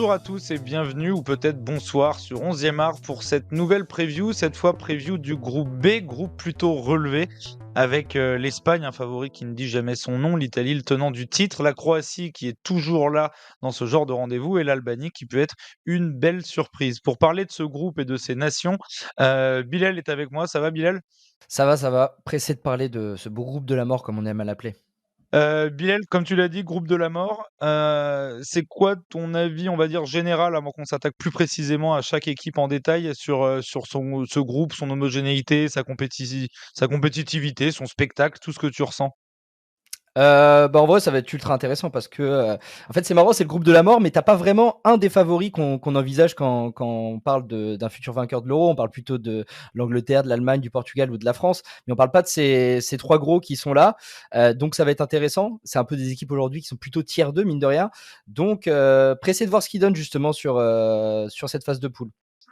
Bonjour à tous et bienvenue, ou peut-être bonsoir sur 11e art pour cette nouvelle preview, cette fois preview du groupe B, groupe plutôt relevé, avec l'Espagne, un favori qui ne dit jamais son nom, l'Italie, le tenant du titre, la Croatie qui est toujours là dans ce genre de rendez-vous, et l'Albanie qui peut être une belle surprise. Pour parler de ce groupe et de ces nations, Bilal est avec moi, ça va Bilal? Ça va. Pressé de parler de ce beau groupe de la mort, comme on aime à l'appeler. Bilal, comme tu l'as dit, groupe de la mort, c'est quoi ton avis, on va dire, général, avant qu'on s'attaque plus précisément à chaque équipe en détail sur ce groupe, son homogénéité, sa compétitivité, son spectacle, tout ce que tu ressens? En vrai, ça va être ultra intéressant parce que, en fait, c'est marrant, c'est le groupe de la mort, mais tu pas vraiment un des favoris qu'on envisage quand on parle d'un futur vainqueur de l'Euro. On parle plutôt de l'Angleterre, de l'Allemagne, du Portugal ou de la France, mais on parle pas de ces 3 gros qui sont là. Donc ça va être intéressant. C'est un peu des équipes aujourd'hui qui sont plutôt tiers 2, mine de rien. Donc pressé de voir ce qu'ils donnent justement sur cette phase de poule.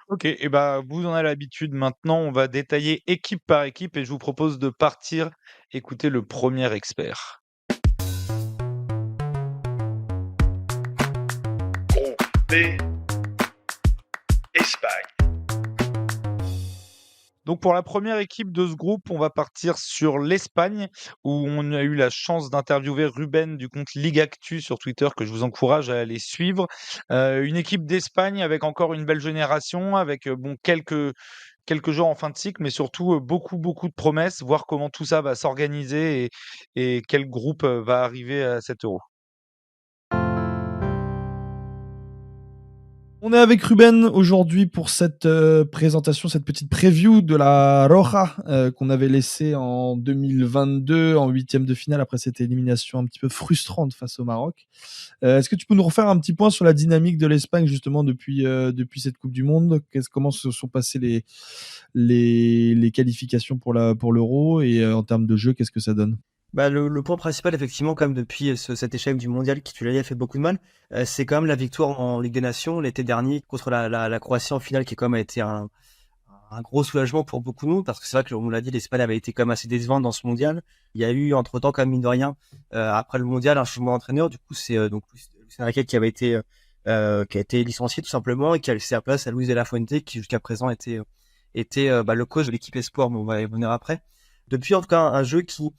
OK, et bah, vous en avez l'habitude, maintenant on va détailler équipe par équipe et je vous propose de partir écouter le premier expert. Groupe B, Espagne. Donc pour la première équipe de ce groupe, on va partir sur l'Espagne, où on a eu la chance d'interviewer Ruben du compte Ligue Actu sur Twitter, que je vous encourage à aller suivre. Une équipe d'Espagne avec encore une belle génération, avec bon quelques joueurs en fin de cycle, mais surtout beaucoup de promesses, voir comment tout ça va s'organiser et quel groupe va arriver à cet Euro. On est avec Ruben aujourd'hui pour cette présentation, cette petite preview de la Roja qu'on avait laissée en 2022 en huitième de finale après cette élimination un petit peu frustrante face au Maroc. Est-ce que tu peux nous refaire un petit point sur la dynamique de l'Espagne justement depuis cette Coupe du Monde? Comment se sont passées les qualifications pour l'Euro et en termes de jeu, qu'est-ce que ça donne? Le point principal, effectivement, quand même, depuis cet échec du mondial qui, tu l'as dit, a fait beaucoup de mal, c'est quand même la victoire en Ligue des Nations l'été dernier contre la Croatie en finale, qui quand même a été un gros soulagement pour beaucoup de nous, parce que c'est vrai que, on l'a dit, l'Espagne avait été quand même assez décevante dans ce mondial. Il y a eu, entre-temps, quand même, mine de rien, après le mondial, un changement d'entraîneur. Du coup, c'est donc Luis Enrique qui a été licencié tout simplement et qui a laissé la place à Luis de la Fuente, qui jusqu'à présent était le coach de l'équipe Espoir, mais on va y revenir après. Depuis, en tout cas, un jeu qui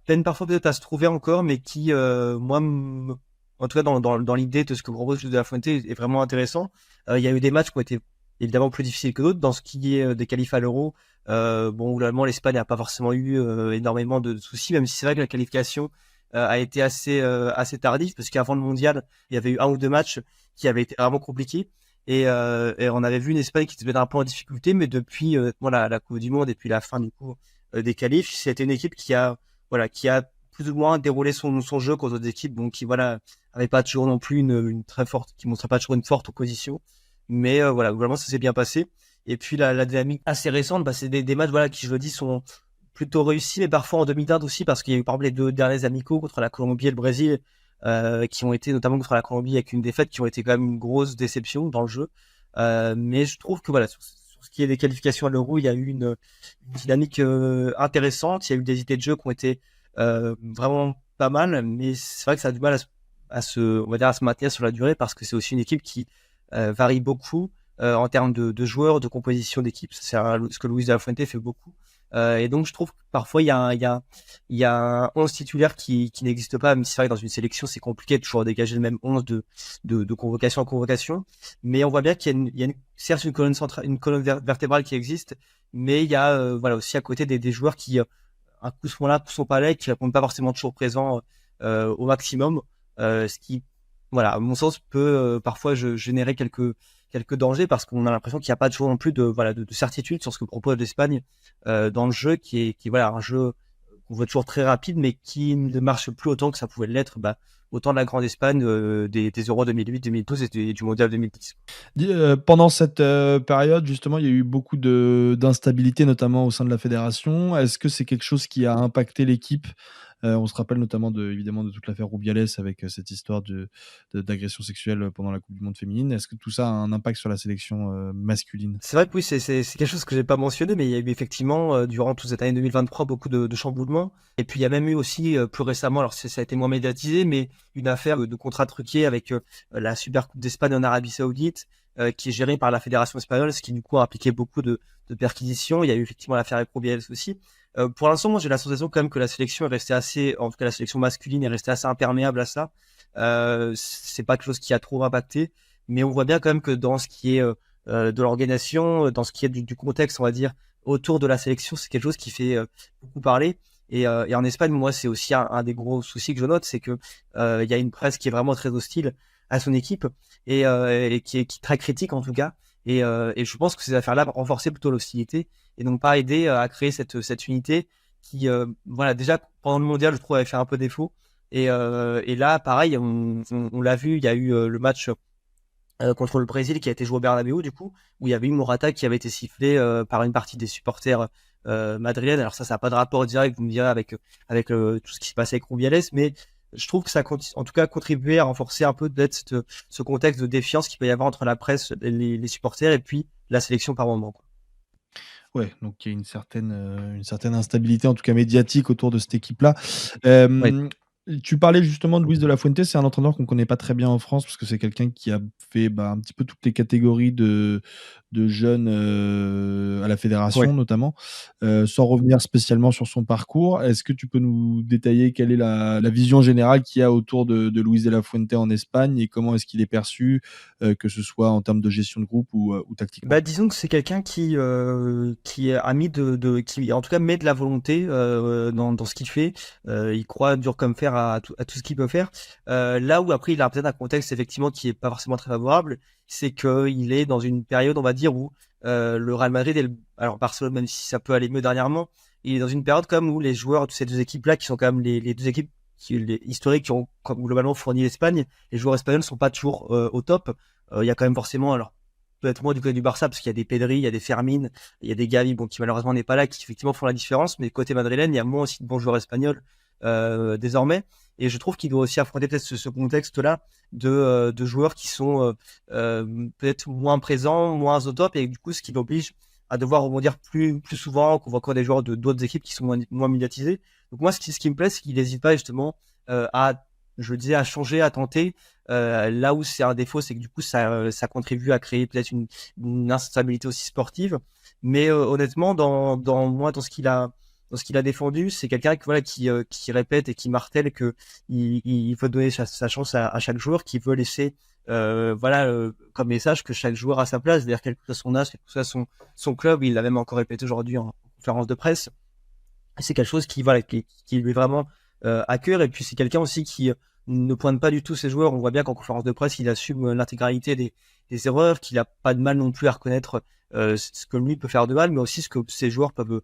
peine parfois peut-être à se trouver encore, mais qui, en tout cas dans l'idée de ce que propose Luis de la Fuente est vraiment intéressant. Il y a eu des matchs qui ont été évidemment plus difficiles que d'autres dans ce qui est des qualifs à l'Euro. Globalement, l'Espagne n'a pas forcément eu énormément de soucis, même si c'est vrai que la qualification a été assez tardive, parce qu'avant le mondial, il y avait eu un ou deux matchs qui avaient été vraiment compliqués. Et on avait vu une Espagne qui se mettait un peu en difficulté, mais depuis la Coupe du Monde et puis la fin du coup des qualifs, c'était une équipe qui a plus ou moins déroulé son jeu contre d'autres équipes, donc qui avait pas toujours non plus une très forte, qui montrait pas toujours une forte opposition, mais globalement ça s'est bien passé. Et puis la dynamique assez récente, c'est des matchs qui, je le dis, sont plutôt réussis, mais parfois en demi-teinte aussi, parce qu'il y a eu par exemple les deux derniers amicaux contre la Colombie et le Brésil, qui ont été, notamment contre la Colombie avec une défaite, qui ont été quand même une grosse déception dans le jeu. Mais je trouve que sur ce qui est des qualifications à l'Euro, il y a eu une dynamique intéressante. Il y a eu des idées de jeu qui ont été vraiment pas mal, mais c'est vrai que ça a du mal on va dire, à se maintenir sur la durée, parce que c'est aussi une équipe qui varie beaucoup en termes de joueurs, de composition d'équipe. C'est ce que Luis de la Fuente fait beaucoup. Et donc je trouve que parfois il y a un 11 titulaire qui n'existe pas, même si c'est vrai que dans une sélection c'est compliqué de toujours dégager le même 11 de convocation en convocation. Mais on voit bien qu'il y a certes une colonne centrale, une colonne vertébrale qui existe, mais il y a aussi à côté des joueurs qui un coup sont là, un coup sont pas là, qui répondent pas forcément toujours présents au maximum, ce qui à mon sens peut parfois générer quelques dangers, parce qu'on a l'impression qu'il n'y a pas toujours non plus de certitude sur ce que propose l'Espagne dans le jeu, qui est un jeu qu'on voit toujours très rapide, mais qui ne marche plus autant que ça pouvait l'être autant de la grande Espagne des Euros 2008, 2012 et du Mondial 2010. Pendant cette période, justement, il y a eu beaucoup d'instabilité, notamment au sein de la fédération. Est-ce que c'est quelque chose qui a impacté l'équipe On se rappelle notamment évidemment de toute l'affaire Rubiales avec cette histoire d'agression sexuelle pendant la Coupe du Monde féminine. Est-ce que tout ça a un impact sur la sélection masculine? C'est vrai que oui, c'est quelque chose que j'ai pas mentionné, mais il y a eu effectivement, durant toute cette année 2023, beaucoup de chamboulements. Et puis il y a même eu aussi, plus récemment, alors ça a été moins médiatisé, mais une affaire de contrat truqué avec la Super Coupe d'Espagne en Arabie Saoudite, qui est gérée par la Fédération espagnole, ce qui du coup a impliqué beaucoup de perquisitions. Il y a eu effectivement l'affaire avec Rubiales aussi. Pour l'instant, moi j'ai la sensation quand même que la sélection est restée assez, en tout cas la sélection masculine est restée assez imperméable à ça. C'est pas quelque chose qui a trop impacté, mais on voit bien quand même que dans ce qui est de l'organisation, dans ce qui est du contexte, on va dire, autour de la sélection, c'est quelque chose qui fait beaucoup parler. Et en Espagne, moi, c'est aussi un des gros soucis que je note, c'est que il y a une presse qui est vraiment très hostile à son équipe et qui est très critique en tout cas. Et je pense que ces affaires-là vont renforcer plutôt l'hostilité et donc pas aider à créer cette unité qui, voilà, déjà pendant le mondial, je trouve, avait fait un peu défaut. Et là, pareil, on l'a vu, il y a eu le match contre le Brésil qui a été joué au Bernabéu du coup, où il y avait eu Morata qui avait été sifflé par une partie des supporters madrilènes. Alors ça n'a pas de rapport direct, vous me direz, avec tout ce qui s'est passé avec Rubiales, mais je trouve que ça a en tout cas contribué à renforcer un peu peut-être ce contexte de défiance qu'il peut y avoir entre la presse, les supporters et puis la sélection par moment, quoi. Ouais, donc il y a une certaine instabilité, en tout cas médiatique, autour de cette équipe-là. Ouais. Tu parlais justement de Luis de la Fuente, c'est un entraîneur qu'on connaît pas très bien en France, parce que c'est quelqu'un qui a fait un petit peu toutes les catégories de jeunes à la Ouais. fédération notamment, sans revenir spécialement sur son parcours. Est-ce que tu peux nous détailler quelle est la vision générale qu'il y a autour de Luis de la Fuente en Espagne et comment est-ce qu'il est perçu, que ce soit en termes de gestion de groupe ou tactiquement? Bah, disons que c'est quelqu'un qui a mis qui en tout cas met de la volonté dans ce qu'il fait. Il croit dur comme fer à tout ce qu'il peut faire. Là où après il a peut-être un contexte effectivement qui est pas forcément très favorable, c'est qu'il est dans une période, on va dire, où le Real Madrid alors Barcelone, même si ça peut aller mieux dernièrement, il est dans une période comme où les joueurs de ces deux équipes-là, qui sont quand même les deux équipes historiques qui ont globalement fourni l'Espagne, les joueurs espagnols sont pas toujours au top. Il y a quand même forcément, alors peut-être moins du côté du Barça parce qu'il y a des Pedri, il y a des Fermin, il y a des Gavi, bon, qui malheureusement n'est pas là, qui effectivement font la différence, mais côté madrilène, il y a moins aussi de bons joueurs espagnols désormais, et je trouve qu'il doit aussi affronter peut-être ce contexte-là de joueurs qui sont peut-être moins présents, moins au top, et du coup ce qui l'oblige à devoir rebondir plus souvent, qu'on voit encore des joueurs de d'autres équipes qui sont moins médiatisés. Donc moi ce qui me plaît, c'est qu'il n'hésite pas justement je le disais, à changer, à tenter. Là où c'est un défaut, c'est que du coup, ça contribue à créer peut-être une instabilité aussi sportive. Mais honnêtement, dans ce qu'il a défendu, c'est quelqu'un qui répète et qui martèle que il veut donner sa chance à chaque joueur, qui veut laisser comme message que chaque joueur a sa place, c'est-à-dire quel que soit son âge, quel que soit son club. Il l'a même encore répété aujourd'hui en conférence de presse. C'est quelque chose qui lui est vraiment à cœur. Et puis c'est quelqu'un aussi qui ne pointe pas du tout ses joueurs. On voit bien qu'en conférence de presse, il assume l'intégralité des erreurs, qu'il a pas de mal non plus à reconnaître ce que lui peut faire de mal, mais aussi ce que ses joueurs peuvent,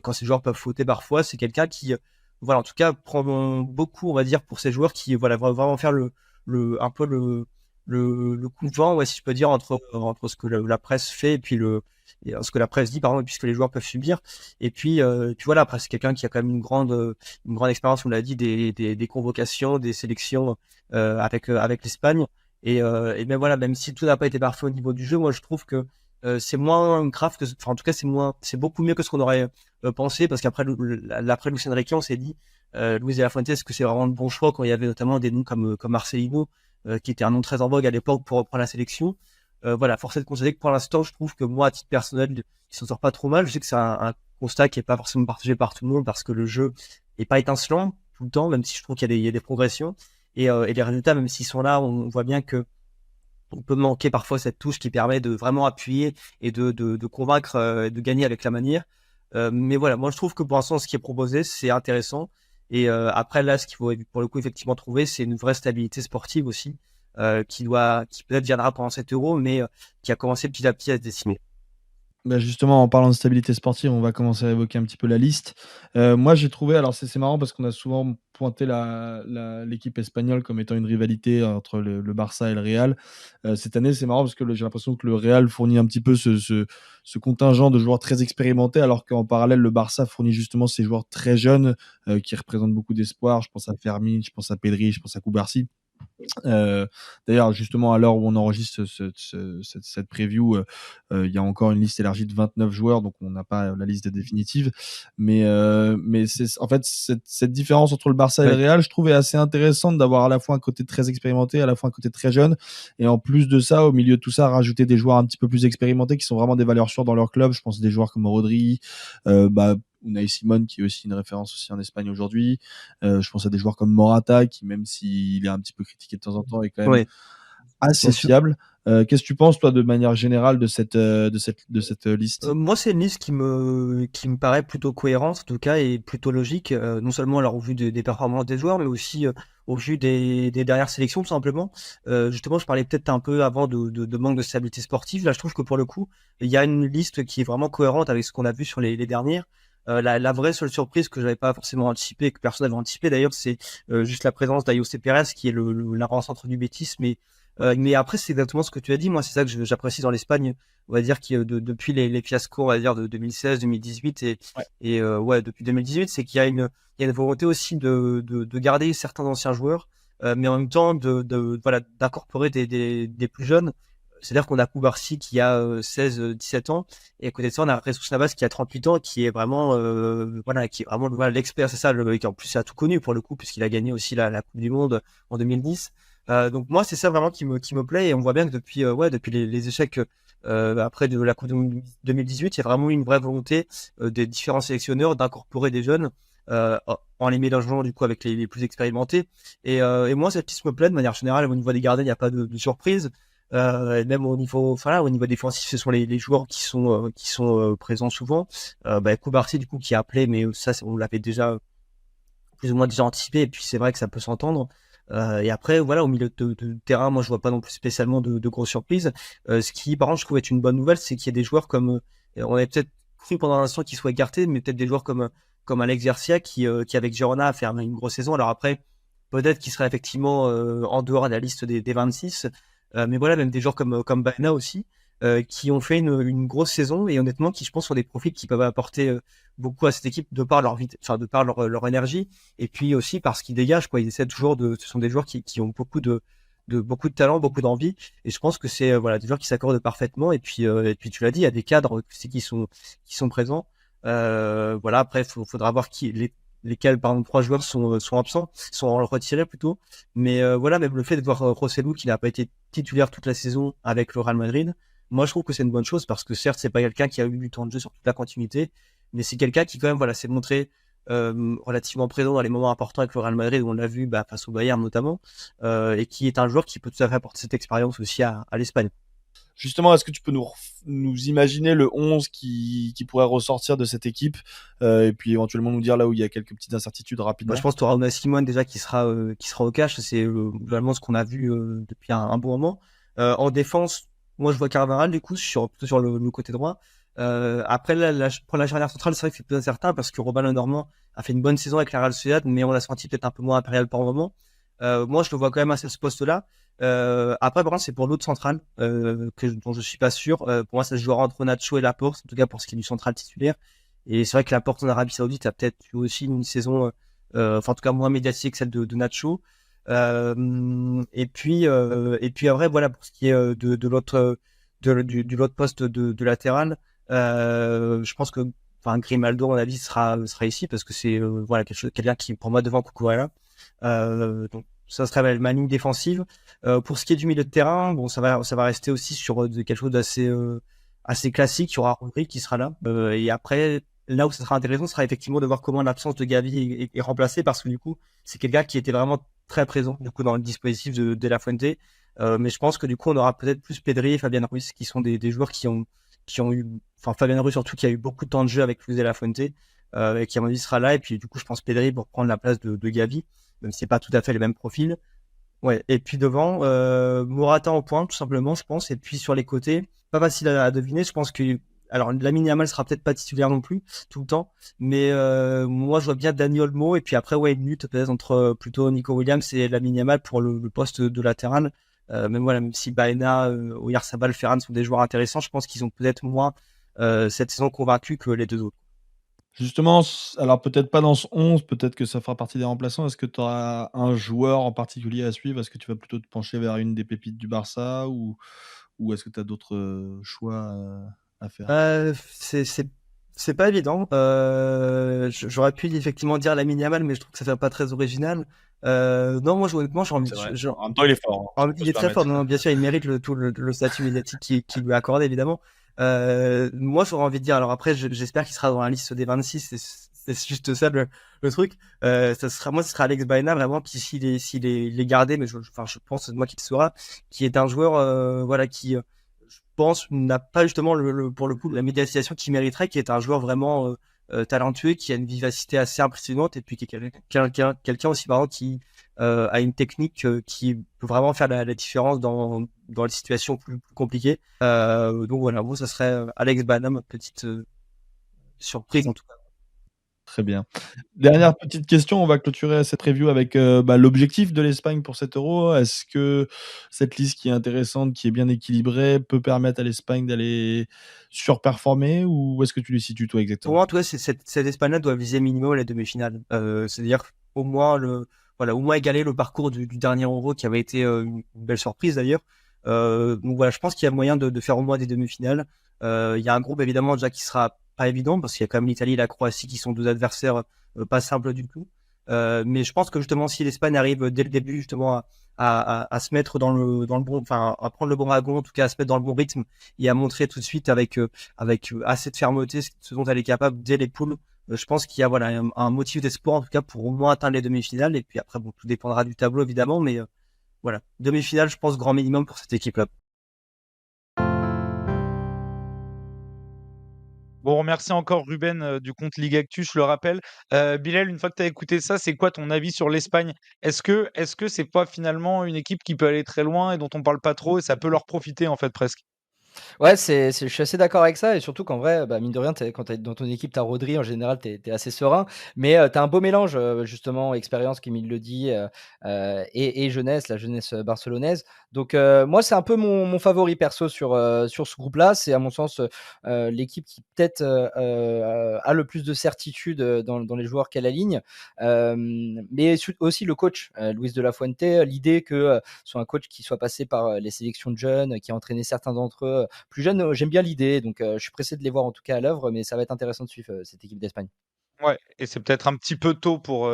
quand ses joueurs peuvent fauter parfois. C'est quelqu'un qui, voilà, en tout cas, prend beaucoup, on va dire, pour ses joueurs, qui voilà, va vraiment faire un peu le coup de vent, ouais, si je peux dire, entre ce que la presse fait et puis ce que la presse dit, pardon, et puis ce que les joueurs peuvent subir. Et puis voilà, après c'est quelqu'un qui a quand même une grande expérience, on l'a dit, des convocations, des sélections avec l'Espagne. Et même voilà, même si tout n'a pas été parfait au niveau du jeu, moi je trouve que c'est moins grave enfin en tout cas c'est beaucoup mieux que ce qu'on aurait pensé, parce qu'après l'après Luis Enrique, on s'est dit Luis de la Fuente, est-ce que c'est vraiment le bon choix, quand il y avait notamment des noms comme Marcelino, qui était un nom très en vogue à l'époque pour reprendre la sélection. Voilà, force est de constater que pour l'instant, je trouve que moi, à titre personnel, il s'en sort pas trop mal. Je sais que c'est un constat qui est pas forcément partagé par tout le monde, parce que le jeu est pas étincelant tout le temps, même si je trouve qu'il y a des progressions. Et les résultats, même s'ils sont là, on voit bien que on peut manquer parfois cette touche qui permet de vraiment appuyer et de convaincre, de gagner avec la manière. Mais voilà, moi je trouve que pour l'instant, ce qui est proposé, c'est intéressant. Et après là, ce qu'il faut pour le coup effectivement trouver, c'est une vraie stabilité sportive aussi, qui peut-être viendra pendant cet Euro, mais qui a commencé petit à petit à se dessiner. Bah, justement, en parlant de stabilité sportive, on va commencer à évoquer un petit peu la liste. Moi, j'ai trouvé, alors c'est marrant parce qu'on a souvent pointé l'équipe espagnole comme étant une rivalité entre le Barça et le Real. Cette année, c'est marrant parce que j'ai l'impression que le Real fournit un petit peu ce contingent de joueurs très expérimentés, alors qu'en parallèle, le Barça fournit justement ces joueurs très jeunes qui représentent beaucoup d'espoir. Je pense à Fermin, je pense à Pedri, je pense à Koubarsi. D'ailleurs, justement, à l'heure où on enregistre cette preview, il y a encore une liste élargie de 29 joueurs, donc on n'a pas la liste définitive. Mais c'est, en fait, cette différence entre le Barça et le Real, je trouve est assez intéressante d'avoir à la fois un côté très expérimenté, à la fois un côté très jeune. Et en plus de ça, au milieu de tout ça, rajouter des joueurs un petit peu plus expérimentés qui sont vraiment des valeurs sûres dans leur club. Je pense à des joueurs comme Rodri, Unai Simon, qui est aussi une référence aussi en Espagne aujourd'hui. Je pense à des joueurs comme Morata, qui même s'il est un petit peu critiqué de temps en temps, est quand même assez fiable. Qu'est-ce que tu penses, toi, de manière générale de cette liste? Moi, c'est une liste qui me paraît plutôt cohérente, en tout cas, et plutôt logique, non seulement alors, au vu des performances des joueurs, mais aussi au vu des dernières sélections, tout simplement. Justement, je parlais peut-être un peu avant de manque de stabilité sportive. Là, je trouve que pour le coup, il y a une liste qui est vraiment cohérente avec ce qu'on a vu sur les dernières. La vraie seule surprise que j'avais pas forcément anticipé, que personne n'avait anticipé d'ailleurs, c'est juste la présence d'Ayoce Pérez, qui est l'avant-centre du Betis, mais après, c'est exactement ce que tu as dit. Moi, c'est ça que j'apprécie dans l'Espagne. On va dire que depuis les fiascos, on va dire de 2016, 2018 et depuis 2018, c'est qu'il y a une volonté aussi de garder certains anciens joueurs, mais en même temps voilà, d'incorporer des plus jeunes. C'est-à-dire qu'on a Koubarsi qui a 17 ans, et à côté de ça, on a Jesus Navas qui a 38 ans, qui est vraiment voilà, l'expert, c'est ça, qui en plus a tout connu pour le coup, puisqu'il a gagné aussi la Coupe du Monde en 2010. Donc moi, c'est ça vraiment qui me plaît, et on voit bien que depuis les échecs après de la Coupe 2018, il y a vraiment eu une vraie volonté des différents sélectionneurs d'incorporer des jeunes en les mélangeant du coup avec les plus expérimentés. Et moi, cette piste me plaît de manière générale. Au niveau des gardiens, il n'y a pas de surprise. Et même au niveau défensif, ce sont les joueurs qui sont présents souvent. Koubarsi du coup qui a appelé, mais ça on l'avait déjà plus ou moins déjà anticipé, et puis c'est vrai que ça peut s'entendre. Et après, voilà, au milieu de terrain, moi, je vois pas non plus spécialement de grosses surprises. Ce qui, par contre, je trouve être une bonne nouvelle, c'est qu'il y a des joueurs comme, on avait peut-être cru pendant un instant qu'ils soient écartés, mais peut-être des joueurs comme Alex Garcia, qui avec Girona a fait une grosse saison. Alors après, peut-être qu'il serait effectivement en dehors de la liste des 26. Mais voilà, même des joueurs comme Baena aussi, qui ont fait une grosse saison, et honnêtement, qui, je pense, sont des profils qui peuvent apporter beaucoup à cette équipe de par de par leur énergie, et puis aussi parce qu'ils dégagent, quoi. Ils essaient toujours ce sont des joueurs qui ont beaucoup de talent, beaucoup d'envie, et je pense que c'est voilà, des joueurs qui s'accordent parfaitement. Et puis tu l'as dit, il y a des cadres qui sont présents. Voilà, après faudra voir lesquels, par exemple, 3 joueurs sont absents, sont retirés plutôt. Mais voilà, même le fait de voir Rossellou qui n'a pas été titulaire toute la saison avec le Real Madrid, moi je trouve que c'est une bonne chose, parce que certes, c'est pas quelqu'un qui a eu du temps de jeu sur toute la continuité, mais c'est quelqu'un qui quand même, voilà, s'est montré relativement présent dans les moments importants avec le Real Madrid, où on l'a vu face au Bayern notamment, et qui est un joueur qui peut tout à fait apporter cette expérience aussi à l'Espagne. Justement, est-ce que tu peux nous imaginer le 11 qui pourrait ressortir de cette équipe, et puis éventuellement nous dire là où il y a quelques petites incertitudes rapidement? Je pense que tu auras Unai Simon déjà qui sera au cash. C'est globalement ce qu'on a vu depuis un bon moment. En défense, moi je vois Carvajal du coup plutôt sur le côté droit. Après pour la charnière centrale, c'est vrai que c'est plus incertain, parce que Robin Lenormand a fait une bonne saison avec la Real Sociedad, mais on l'a senti peut-être un peu moins impérial par moment. Moi je le vois quand même à ce poste-là. Après, par contre, c'est pour l'autre centrale dont je suis pas sûr. Pour moi, ça se jouera entre Nacho et Laporte, en tout cas pour ce qui est du central titulaire. Et c'est vrai que Laporte en Arabie Saoudite a peut-être eu aussi une saison, en tout cas moins médiatique que celle de Nacho. Et puis après, voilà, pour ce qui est de l'autre du l'autre poste de latéral, je pense que Grimaldo, à mon avis, sera ici, parce que c'est voilà, quelqu'un qui, pour moi, devant Cucurella. Donc ça serait ma ligne défensive. Pour ce qui est du milieu de terrain, bon, ça va rester aussi sur quelque chose assez classique. Il y aura Rodri qui sera là. Et après, là où ça sera intéressant, ce sera effectivement de voir comment l'absence de Gavi est remplacée, parce que du coup, c'est quelqu'un qui était vraiment très présent du coup dans le dispositif de La Fuente. Mais je pense que du coup, on aura peut-être plus Pedri et Fabian Ruiz, qui sont des joueurs qui ont eu, Fabian Ruiz surtout, qui a eu beaucoup de temps de jeu avec Luis de La Fuente, et qui à mon avis sera là. Et puis du coup, je pense Pedri pour prendre la place de Gavi, même si c'est pas tout à fait les mêmes profils. Ouais. Et puis devant, Morata en pointe, tout simplement, je pense. Et puis sur les côtés, pas facile à deviner. Je pense que alors Lamine Yamal sera peut-être pas titulaire non plus tout le temps, mais moi je vois bien Dani Olmo et puis après une lutte peut-être entre plutôt Nico Williams et Lamine Yamal pour le poste de latéral. Même si Baena, Oyarzabal, Ferran sont des joueurs intéressants, je pense qu'ils ont peut-être moins cette saison convaincus que les deux autres. Justement, alors peut-être pas dans ce 11, peut-être que ça fera partie des remplaçants. Est-ce que tu auras un joueur en particulier à suivre? Est-ce que tu vas plutôt te pencher vers une des pépites du Barça ou est-ce que tu as d'autres choix à faire? C'est pas évident. J'aurais pu effectivement dire Lamine Yamal, mais je trouve que ça fait pas très original. Non, moi honnêtement, j'ai envie. C'est vrai. En même temps, il est fort. Il est très fort. Non, bien sûr, il mérite le statut médiatique qui lui est accordé évidemment. Moi, j'aurais envie de dire. Alors après, j'espère qu'il sera dans la liste des 26. C'est juste ça le truc. Ce sera Alex Baena vraiment qui s'il est gardé, mais je pense moi qu'il sera, qui est un joueur voilà qui je pense n'a pas justement pour le coup la médiatisation qu'il mériterait, qui est un joueur vraiment talentueux, qui a une vivacité assez impressionnante et puis qui est quelqu'un aussi pardon qui a une technique qui peut vraiment faire la différence dans les situations plus compliquées. Donc voilà, moi ça serait Alex Baena, ma petite surprise en tout cas. Très bien. Dernière petite question, on va clôturer cette review avec l'objectif de l'Espagne pour cet Euro. Est-ce que cette liste qui est intéressante, qui est bien équilibrée, peut permettre à l'Espagne d'aller surperformer ou est-ce que tu les situes toi Pour exactement? moi, en tout cas, cette Espagne doit viser minimum la demi-finale. C'est-à-dire au moins au moins égaler le parcours du dernier Euro qui avait été une belle surprise d'ailleurs. Donc voilà, je pense qu'il y a moyen de faire au moins des demi-finales. Il y a un groupe évidemment déjà qui sera pas évident parce qu'il y a quand même l'Italie et la Croatie qui sont deux adversaires pas simples du tout. Mais je pense que justement si l'Espagne arrive dès le début justement à se mettre dans le bon, enfin à prendre le bon wagon, en tout cas à se mettre dans le bon rythme et à montrer tout de suite avec assez de fermeté ce dont elle est capable dès les poules. Je pense qu'il y a voilà un motif d'espoir en tout cas pour au moins atteindre les demi-finales et puis après bon tout dépendra du tableau évidemment mais voilà demi-finale je pense grand minimum pour cette équipe-là. Bon, on remercie encore Ruben du compte Ligue Actu, je le rappelle. Bilal, une fois que tu as écouté ça, c'est quoi ton avis sur l'Espagne? Est-ce que c'est pas finalement une équipe qui peut aller très loin et dont on parle pas trop et ça peut leur profiter en fait presque? Ouais, je suis assez d'accord avec ça et surtout qu'en vrai, bah, mine de rien, quand tu dans ton équipe, tu as Rodri, en général, tu es assez serein. Mais, tu as un beau mélange, justement, expérience, comme il le dit, et jeunesse, la jeunesse, barcelonaise. Donc, moi, c'est un peu mon favori perso sur ce groupe-là. C'est à mon sens, l'équipe qui peut-être, a le plus de certitude, dans les joueurs qu'elle aligne. Mais aussi le coach, Luis de la Fuente, l'idée que, soit un coach qui soit passé par, les sélections de jeunes, qui a entraîné certains d'entre eux, plus jeune, j'aime bien l'idée, donc je suis pressé de les voir en tout cas à l'œuvre, mais ça va être intéressant de suivre cette équipe d'Espagne. Ouais, et c'est peut-être un petit peu tôt pour,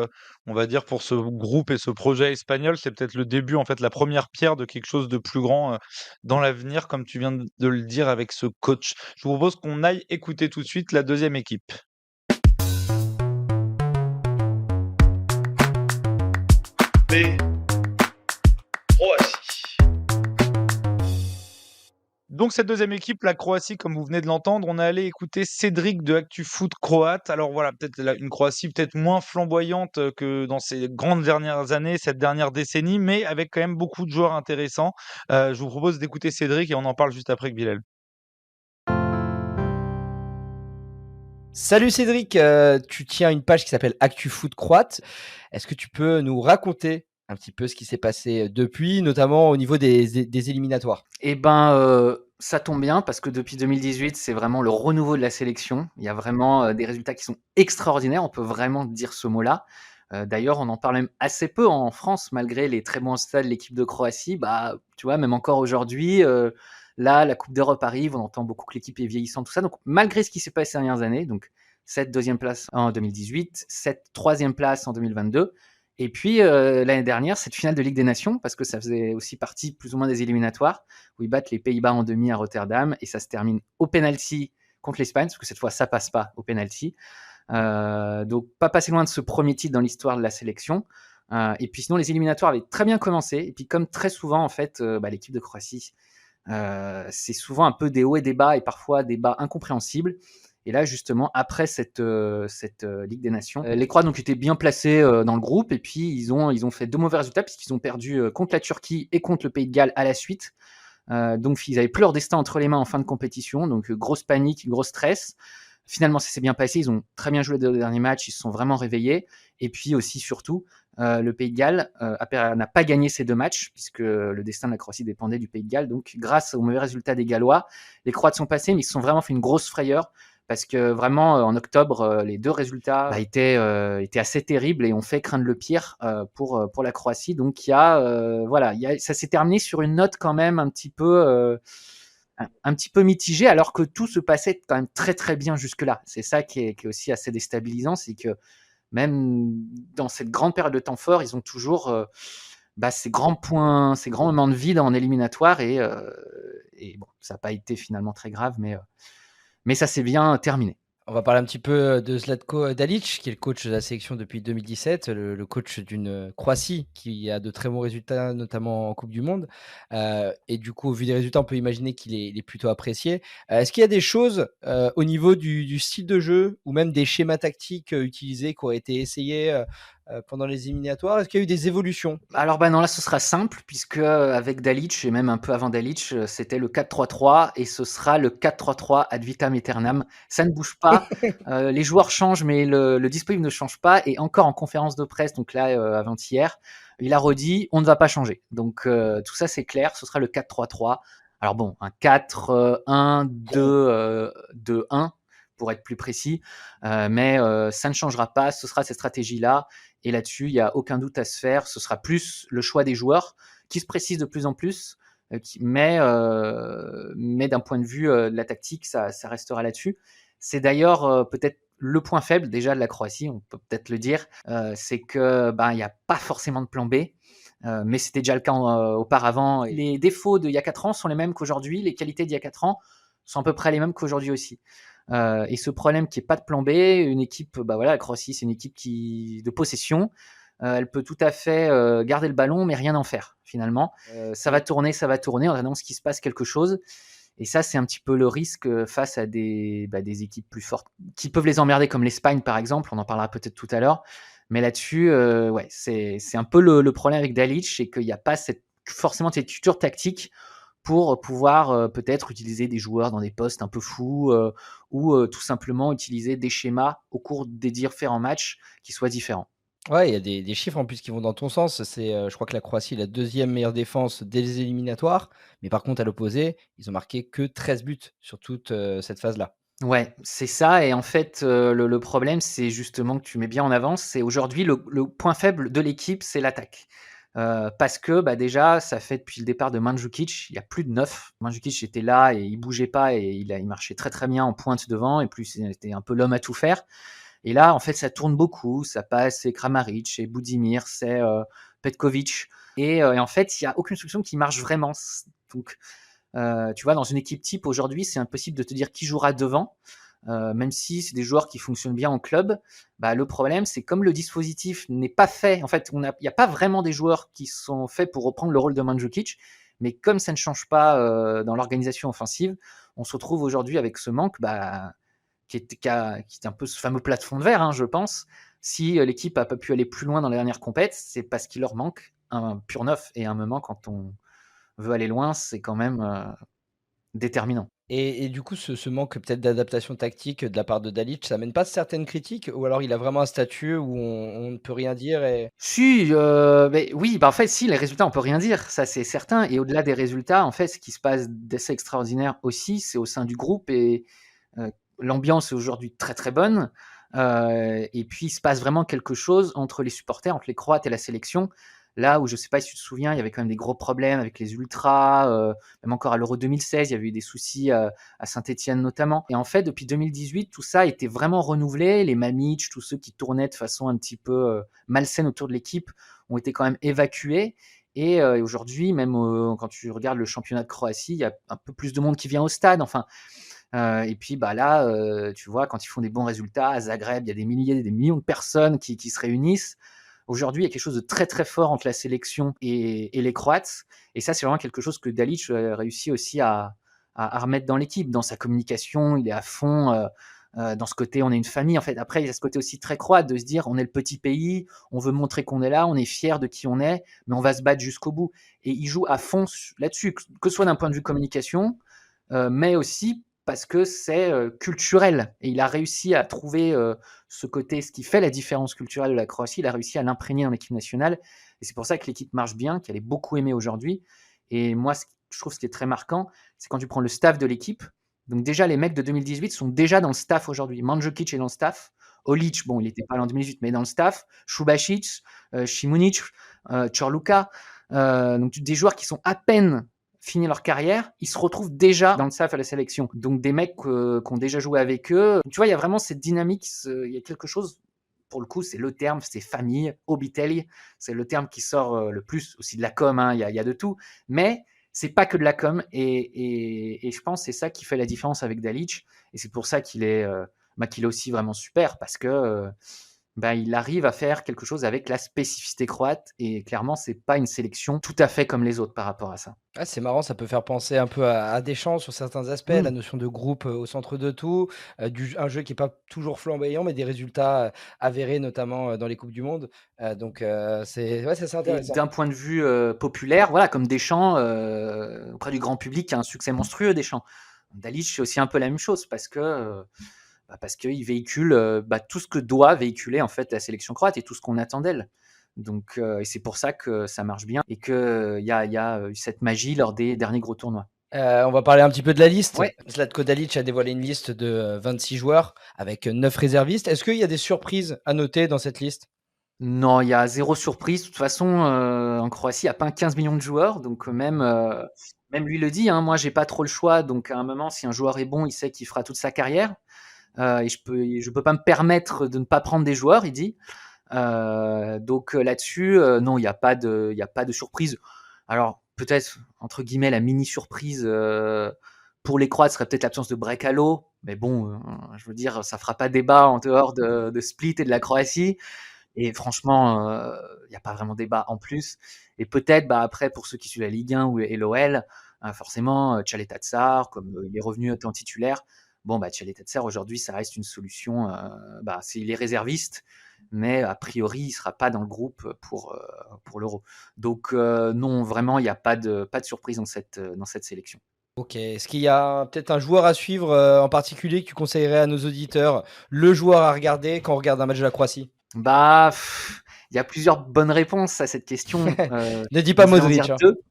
on va dire, pour ce groupe et ce projet espagnol. C'est peut-être le début, en fait, la première pierre de quelque chose de plus grand, dans l'avenir, comme tu viens de le dire avec ce coach. Je vous propose qu'on aille écouter tout de suite la deuxième équipe. B. Croatie. Donc cette deuxième équipe, la Croatie, comme vous venez de l'entendre, on est allé écouter Cédric de ActuFoot croate. Alors voilà, peut-être une Croatie peut-être moins flamboyante que dans ces grandes dernières années, cette dernière décennie, mais avec quand même beaucoup de joueurs intéressants. Je vous propose d'écouter Cédric et on en parle juste après avec Bilal. Salut Cédric, tu tiens une page qui s'appelle ActuFoot croate. Est-ce que tu peux nous raconter un petit peu ce qui s'est passé, depuis, notamment au niveau des éliminatoires? Eh ben, ça tombe bien parce que depuis 2018, c'est vraiment le renouveau de la sélection. Il y a vraiment, des résultats qui sont extraordinaires, on peut vraiment dire ce mot-là. D'ailleurs, on en parle même assez peu en France malgré les très bons stades de l'équipe de Croatie. Bah, tu vois, même encore aujourd'hui, là, la coupe d'Europe arrive, on entend beaucoup que l'équipe est vieillissante, tout ça. Donc malgré ce qui s'est passé ces dernières années, donc cette 2e place en 2018, cette 3e place en 2022 et puis, l'année dernière, cette finale de Ligue des Nations parce que ça faisait aussi partie plus ou moins des éliminatoires où ils battent les Pays-Bas en demi à Rotterdam et ça se termine au penalty contre l'Espagne parce que cette fois, ça passe pas au penalty. Donc pas passé loin de ce premier titre dans l'histoire de la sélection. Et puis sinon, les éliminatoires avaient très bien commencé et puis comme très souvent en fait, l'équipe de Croatie, c'est souvent un peu des hauts et des bas et parfois des bas incompréhensibles. Et là, justement, après cette Ligue des Nations, les Croates donc étaient bien placés dans le groupe et puis ils ont fait 2 mauvais résultats puisqu'ils ont perdu contre la Turquie et contre le Pays de Galles à la suite. Donc ils avaient plus leur destin entre les mains en fin de compétition, donc grosse panique, gros stress. Finalement, ça s'est bien passé. Ils ont très bien joué les 2 derniers matchs. Ils se sont vraiment réveillés. Et puis aussi, surtout, le Pays de Galles n'a pas gagné ces 2 matchs puisque le destin de la Croatie dépendait du Pays de Galles. Donc, grâce aux mauvais résultats des Gallois, les Croates sont passés, mais ils se sont vraiment fait une grosse frayeur parce que vraiment, en octobre, les 2 résultats étaient assez terribles et ont fait craindre le pire pour la Croatie. Donc, ça s'est terminé sur une note quand même un petit peu mitigé, alors que tout se passait quand même très très bien jusque-là. C'est ça qui est aussi assez déstabilisant, c'est que même dans cette grande période de temps fort, ils ont toujours ces grands points, ces grands moments de vide en éliminatoire, et bon, ça n'a pas été finalement très grave, mais ça s'est bien terminé. On va parler un petit peu de Zlatko Dalic, qui est le coach de la sélection depuis 2017, le coach d'une Croatie qui a de très bons résultats, notamment en Coupe du Monde. Et du coup, au vu des résultats, on peut imaginer qu'il est plutôt apprécié. Est-ce qu'il y a des choses au niveau du style de jeu ou même des schémas tactiques utilisés qui auraient été essayés pendant les éliminatoires? Est-ce qu'il y a eu des évolutions? Alors non, là ce sera simple puisque avec Dalic et même un peu avant Dalic, c'était le 4-3-3 et ce sera le 4-3-3 ad vitam aeternam. Ça ne bouge pas, les joueurs changent mais le dispositif ne change pas, et encore en conférence de presse, donc là avant-hier, il a redit on ne va pas changer. Donc tout ça c'est clair, ce sera le 4-3-3. Alors bon, un 4-1-2-2-1 pour être plus précis, mais ça ne changera pas, ce sera cette stratégie-là. Et là-dessus, il n'y a aucun doute à se faire. Ce sera plus le choix des joueurs qui se précise de plus en plus, mais d'un point de vue de la tactique, ça restera là-dessus. C'est d'ailleurs peut-être le point faible déjà de la Croatie, on peut peut-être le dire, c'est que il n'y a pas forcément de plan B. Mais c'était déjà le cas auparavant. Les défauts d'il y a 4 ans sont les mêmes qu'aujourd'hui, les qualités d'il y a 4 ans sont à peu près les mêmes qu'aujourd'hui aussi. Et ce problème qu'il n'y ait pas de plan B, une équipe, la Croatie, c'est une équipe de possession. Elle peut tout à fait garder le ballon, mais rien en faire, finalement. Ça va tourner, on annonce qu'il se passe quelque chose. Et ça, c'est un petit peu le risque face à des équipes plus fortes, qui peuvent les emmerder, comme l'Espagne, par exemple. On en parlera peut-être tout à l'heure. Mais là-dessus, c'est un peu le problème avec Dalic, c'est qu'il n'y a pas forcément cette culture tactique pour pouvoir peut-être utiliser des joueurs dans des postes un peu fous, ou tout simplement utiliser des schémas au cours des différents matchs qui soient différents. Ouais, il y a des chiffres en plus qui vont dans ton sens. Je crois que la Croatie est la 2e meilleure défense dès les éliminatoires, mais par contre, à l'opposé, ils ont marqué que 13 buts sur toute cette phase-là. Ouais, c'est ça, et en fait, le problème, c'est justement que tu mets bien en avant, c'est aujourd'hui le point faible de l'équipe, c'est l'attaque. Parce que déjà, ça fait depuis le départ de Mandžukić, il y a plus de 9. Mandžukić était là et il bougeait pas, et il marchait très très bien en pointe devant, et plus c'était un peu l'homme à tout faire. Et là, en fait, ça tourne beaucoup, ça passe, c'est Kramaric, c'est Budimir, c'est Petkovic, et en fait, il y a aucune solution qui marche vraiment. Donc, tu vois, dans une équipe type aujourd'hui, c'est impossible de te dire qui jouera devant. Même si c'est des joueurs qui fonctionnent bien en club, le problème, c'est comme le dispositif n'est pas fait, en fait, il n'y a pas vraiment des joueurs qui sont faits pour reprendre le rôle de Mandžukić, mais comme ça ne change pas dans l'organisation offensive, on se retrouve aujourd'hui avec ce manque qui est un peu ce fameux plafond de verre, hein, je pense. Si l'équipe n'a pas pu aller plus loin dans la dernière compète, c'est parce qu'il leur manque un pur neuf, et un moment, quand on veut aller loin, c'est quand même déterminant. Et du coup, ce manque peut-être d'adaptation tactique de la part de Dalic, ça mène pas certaines critiques? Ou alors il a vraiment un statut où on ne peut rien dire et Si, oui, en fait, si, les résultats, on peut rien dire, ça c'est certain. Et au-delà des résultats, en fait, ce qui se passe d'assez extraordinaire aussi, c'est au sein du groupe, et l'ambiance est aujourd'hui très très bonne. Et puis il se passe vraiment quelque chose entre les supporters, entre les Croates et la sélection. Là où, je ne sais pas si tu te souviens, il y avait quand même des gros problèmes avec les ultras, même encore à l'Euro 2016, il y avait eu des soucis à Saint-Etienne notamment. Et en fait, depuis 2018, tout ça a été vraiment renouvelé. Les Mamić, tous ceux qui tournaient de façon un petit peu malsaine autour de l'équipe, ont été quand même évacués. Et aujourd'hui, même quand tu regardes le championnat de Croatie, il y a un peu plus de monde qui vient au stade. Enfin, et puis là, tu vois, quand ils font des bons résultats, à Zagreb, il y a des milliers, des millions de personnes qui se réunissent. Aujourd'hui, il y a quelque chose de très très fort entre la sélection et les Croates. Et ça, c'est vraiment quelque chose que Dalic réussit aussi à remettre dans l'équipe. Dans sa communication, il est à fond dans ce côté, on est une famille. En fait, après, il y a ce côté aussi très croate de se dire, on est le petit pays, on veut montrer qu'on est là, on est fier de qui on est, mais on va se battre jusqu'au bout. Et il joue à fond là-dessus, que ce soit d'un point de vue communication, mais aussi parce que c'est culturel. Et il a réussi à trouver ce côté, ce qui fait la différence culturelle de la Croatie, il a réussi à l'imprégner dans l'équipe nationale. Et c'est pour ça que l'équipe marche bien, qu'elle est beaucoup aimée aujourd'hui. Et moi, je trouve ce qui est très marquant, c'est quand tu prends le staff de l'équipe. Donc déjà, les mecs de 2018 sont déjà dans le staff aujourd'hui. Mandzukic est dans le staff. Olic, bon, il n'était pas là en 2018, mais dans le staff. Subasic, Šimunić, Čorluka. Donc des joueurs qui sont à peine fini leur carrière, ils se retrouvent déjà dans le staff à la sélection. Donc des mecs qui ont déjà joué avec eux. Tu vois, il y a vraiment cette dynamique, il y a quelque chose, pour le coup, c'est le terme, c'est famille, obitelji, c'est le terme qui sort le plus, aussi de la com, hein, il y a de tout, mais c'est pas que de la com, et je pense que c'est ça qui fait la différence avec Dalic, et c'est pour ça qu'il est aussi vraiment super, parce que il arrive à faire quelque chose avec la spécificité croate, et clairement, c'est pas une sélection tout à fait comme les autres par rapport à ça. Ah, c'est marrant, ça peut faire penser un peu à Deschamps sur certains aspects, la notion de groupe au centre de tout, un jeu qui n'est pas toujours flamboyant, mais des résultats avérés, notamment dans les Coupes du Monde. C'est assez Et intéressant. d'un point de vue populaire, voilà, comme Deschamps, auprès du grand public, qui a un succès monstrueux, Deschamps. Dalic, c'est aussi un peu la même chose, parce qu'il véhicule tout ce que doit véhiculer en fait la sélection croate et tout ce qu'on attend d'elle. Donc, et c'est pour ça que ça marche bien et qu'il y a eu cette magie lors des derniers gros tournois. On va parler un petit peu de la liste. Ouais. Zlatko Dalic a dévoilé une liste de 26 joueurs avec 9 réservistes. Est-ce qu'il y a des surprises à noter dans cette liste? Non, il y a zéro surprise. De toute façon, en Croatie, il n'y a pas 15 millions de joueurs. Donc, même lui le dit, hein, moi, j'ai pas trop le choix. Donc, à un moment, si un joueur est bon, il sait qu'il fera toute sa carrière. Et je peux pas me permettre de ne pas prendre des joueurs, il dit. Donc là-dessus, non, il n'y a pas de surprise. Alors, peut-être, entre guillemets, la mini-surprise pour les Croates serait peut-être l'absence de Brekalo. Mais bon, je veux dire, ça fera pas débat en dehors de Split et de la Croatie. Et franchement, il n'y a pas vraiment débat en plus. Et peut-être, après, pour ceux qui suivent la Ligue 1 et l'OL, forcément, Tchaleta Tsar, comme il est revenu en titulaire, bon, Tchaleta Tsar, aujourd'hui, ça reste une solution. Il est réserviste, mais a priori, il ne sera pas dans le groupe pour l'Euro. Donc, non, vraiment, il n'y a pas de surprise dans cette sélection. Ok, est-ce qu'il y a peut-être un joueur à suivre en particulier que tu conseillerais à nos auditeurs, le joueur à regarder quand on regarde un match de la Croatie? Il y a plusieurs bonnes réponses à cette question. Ne dis pas je vais en Modric. dire deux.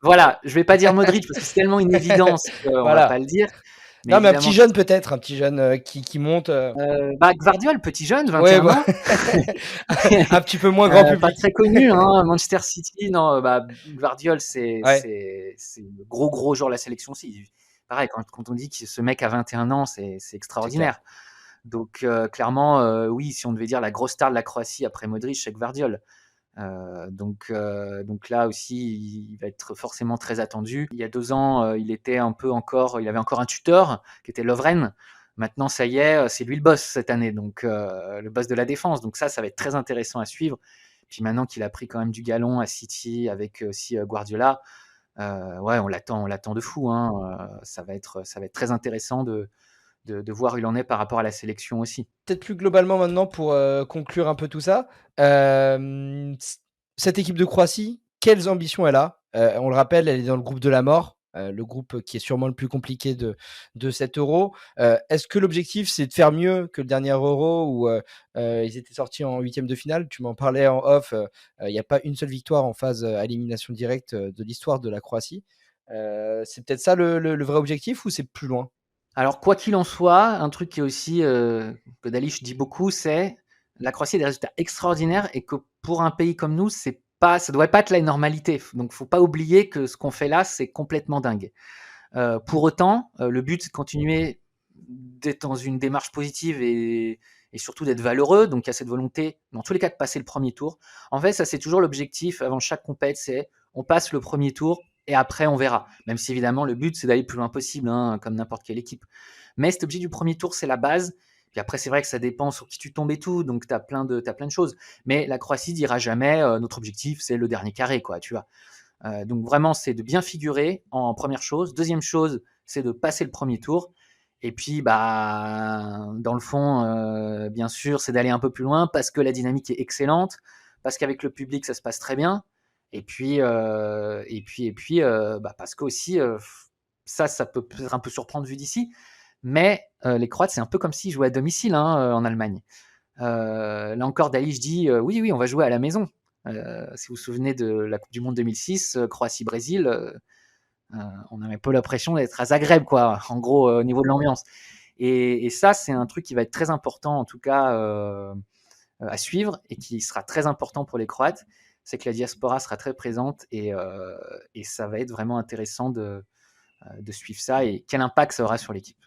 Voilà, je vais pas dire Modric parce que c'est tellement une évidence qu'on va pas le dire. Mais un évidemment, petit jeune peut-être, un petit jeune qui monte. Gvardiol, petit jeune, 21 Ouais, ans. un petit peu moins grand public. Pas très connu, hein, Manchester City. Non, Gvardiol, c'est le gros joueur de la sélection aussi. Pareil, quand on dit que ce mec a 21 ans, c'est extraordinaire. Donc clairement, oui, si on devait dire la grosse star de la Croatie après Modric, c'est Gvardiol. Donc là aussi, il va être forcément très attendu. Il y a 2 ans, il avait encore un tuteur qui était Lovren. Maintenant, ça y est, c'est lui le boss cette année, donc le boss de la défense. Donc ça va être très intéressant à suivre. Puis maintenant qu'il a pris quand même du galon à City avec aussi Guardiola, on l'attend de fou. Hein. Ça va être très intéressant de voir où il en est par rapport à la sélection aussi. Peut-être plus globalement maintenant pour conclure un peu tout ça, cette équipe de Croatie, quelles ambitions elle a? On le rappelle, elle est dans le groupe de la mort, le groupe qui est sûrement le plus compliqué de cet Euro. Est-ce que l'objectif, c'est de faire mieux que le dernier Euro où ils étaient sortis en 8e de finale? Tu m'en parlais en off, il n'y a pas une seule victoire en phase à élimination directe de l'histoire de la Croatie. C'est peut-être ça le vrai objectif ou c'est plus loin? Alors, quoi qu'il en soit, un truc qui est aussi que Dalic dit beaucoup, c'est la Croatie a des résultats extraordinaires et que pour un pays comme nous, ça devrait pas être la normalité. Donc, faut pas oublier que ce qu'on fait là, c'est complètement dingue. Pour autant, le but, c'est de continuer d'être dans une démarche positive et surtout d'être valeureux. Donc, il y a cette volonté, dans tous les cas, de passer le premier tour. En fait, ça, c'est toujours l'objectif avant chaque compète, c'est on passe le premier tour et après, on verra. Même si, évidemment, le but, c'est d'aller le plus loin possible, hein, comme n'importe quelle équipe. Mais cet objectif du premier tour, c'est la base. Puis après, c'est vrai que ça dépend sur qui tu tombes et tout, donc tu as plein de choses. Mais la Croatie dira jamais notre objectif, c'est le dernier carré, quoi, tu vois. Donc vraiment, c'est de bien figurer en première chose. Deuxième chose, c'est de passer le premier tour. Et puis, bah, dans le fond, bien sûr, c'est d'aller un peu plus loin parce que la dynamique est excellente, parce qu'avec le public, ça se passe très bien. Et puis, bah, parce qu'aussi, ça peut peut-être un peu surprendre vu d'ici, mais les Croates, c'est un peu comme s'ils jouaient à domicile hein, en Allemagne. Là encore, Dalic dit oui, oui, on va jouer à la maison. Si vous vous souvenez de la Coupe du Monde 2006, Croatie-Brésil, on avait un peu l'impression d'être à Zagreb, quoi, en gros, au niveau de l'ambiance. Et ça, c'est un truc qui va être très important, en tout cas, à suivre et qui sera très important pour les Croates. C'est que la diaspora sera très présente et ça va être vraiment intéressant de suivre ça et quel impact ça aura sur l'équipe.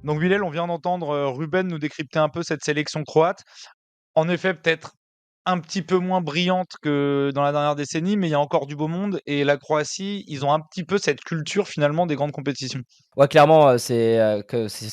Donc Bilal, on vient d'entendre Ruben nous décrypter un peu cette sélection croate. En effet, peut-être un petit peu moins brillante que dans la dernière décennie, mais il y a encore du beau monde. Et la Croatie, ils ont un petit peu cette culture finalement des grandes compétitions. Ouais, clairement, c'est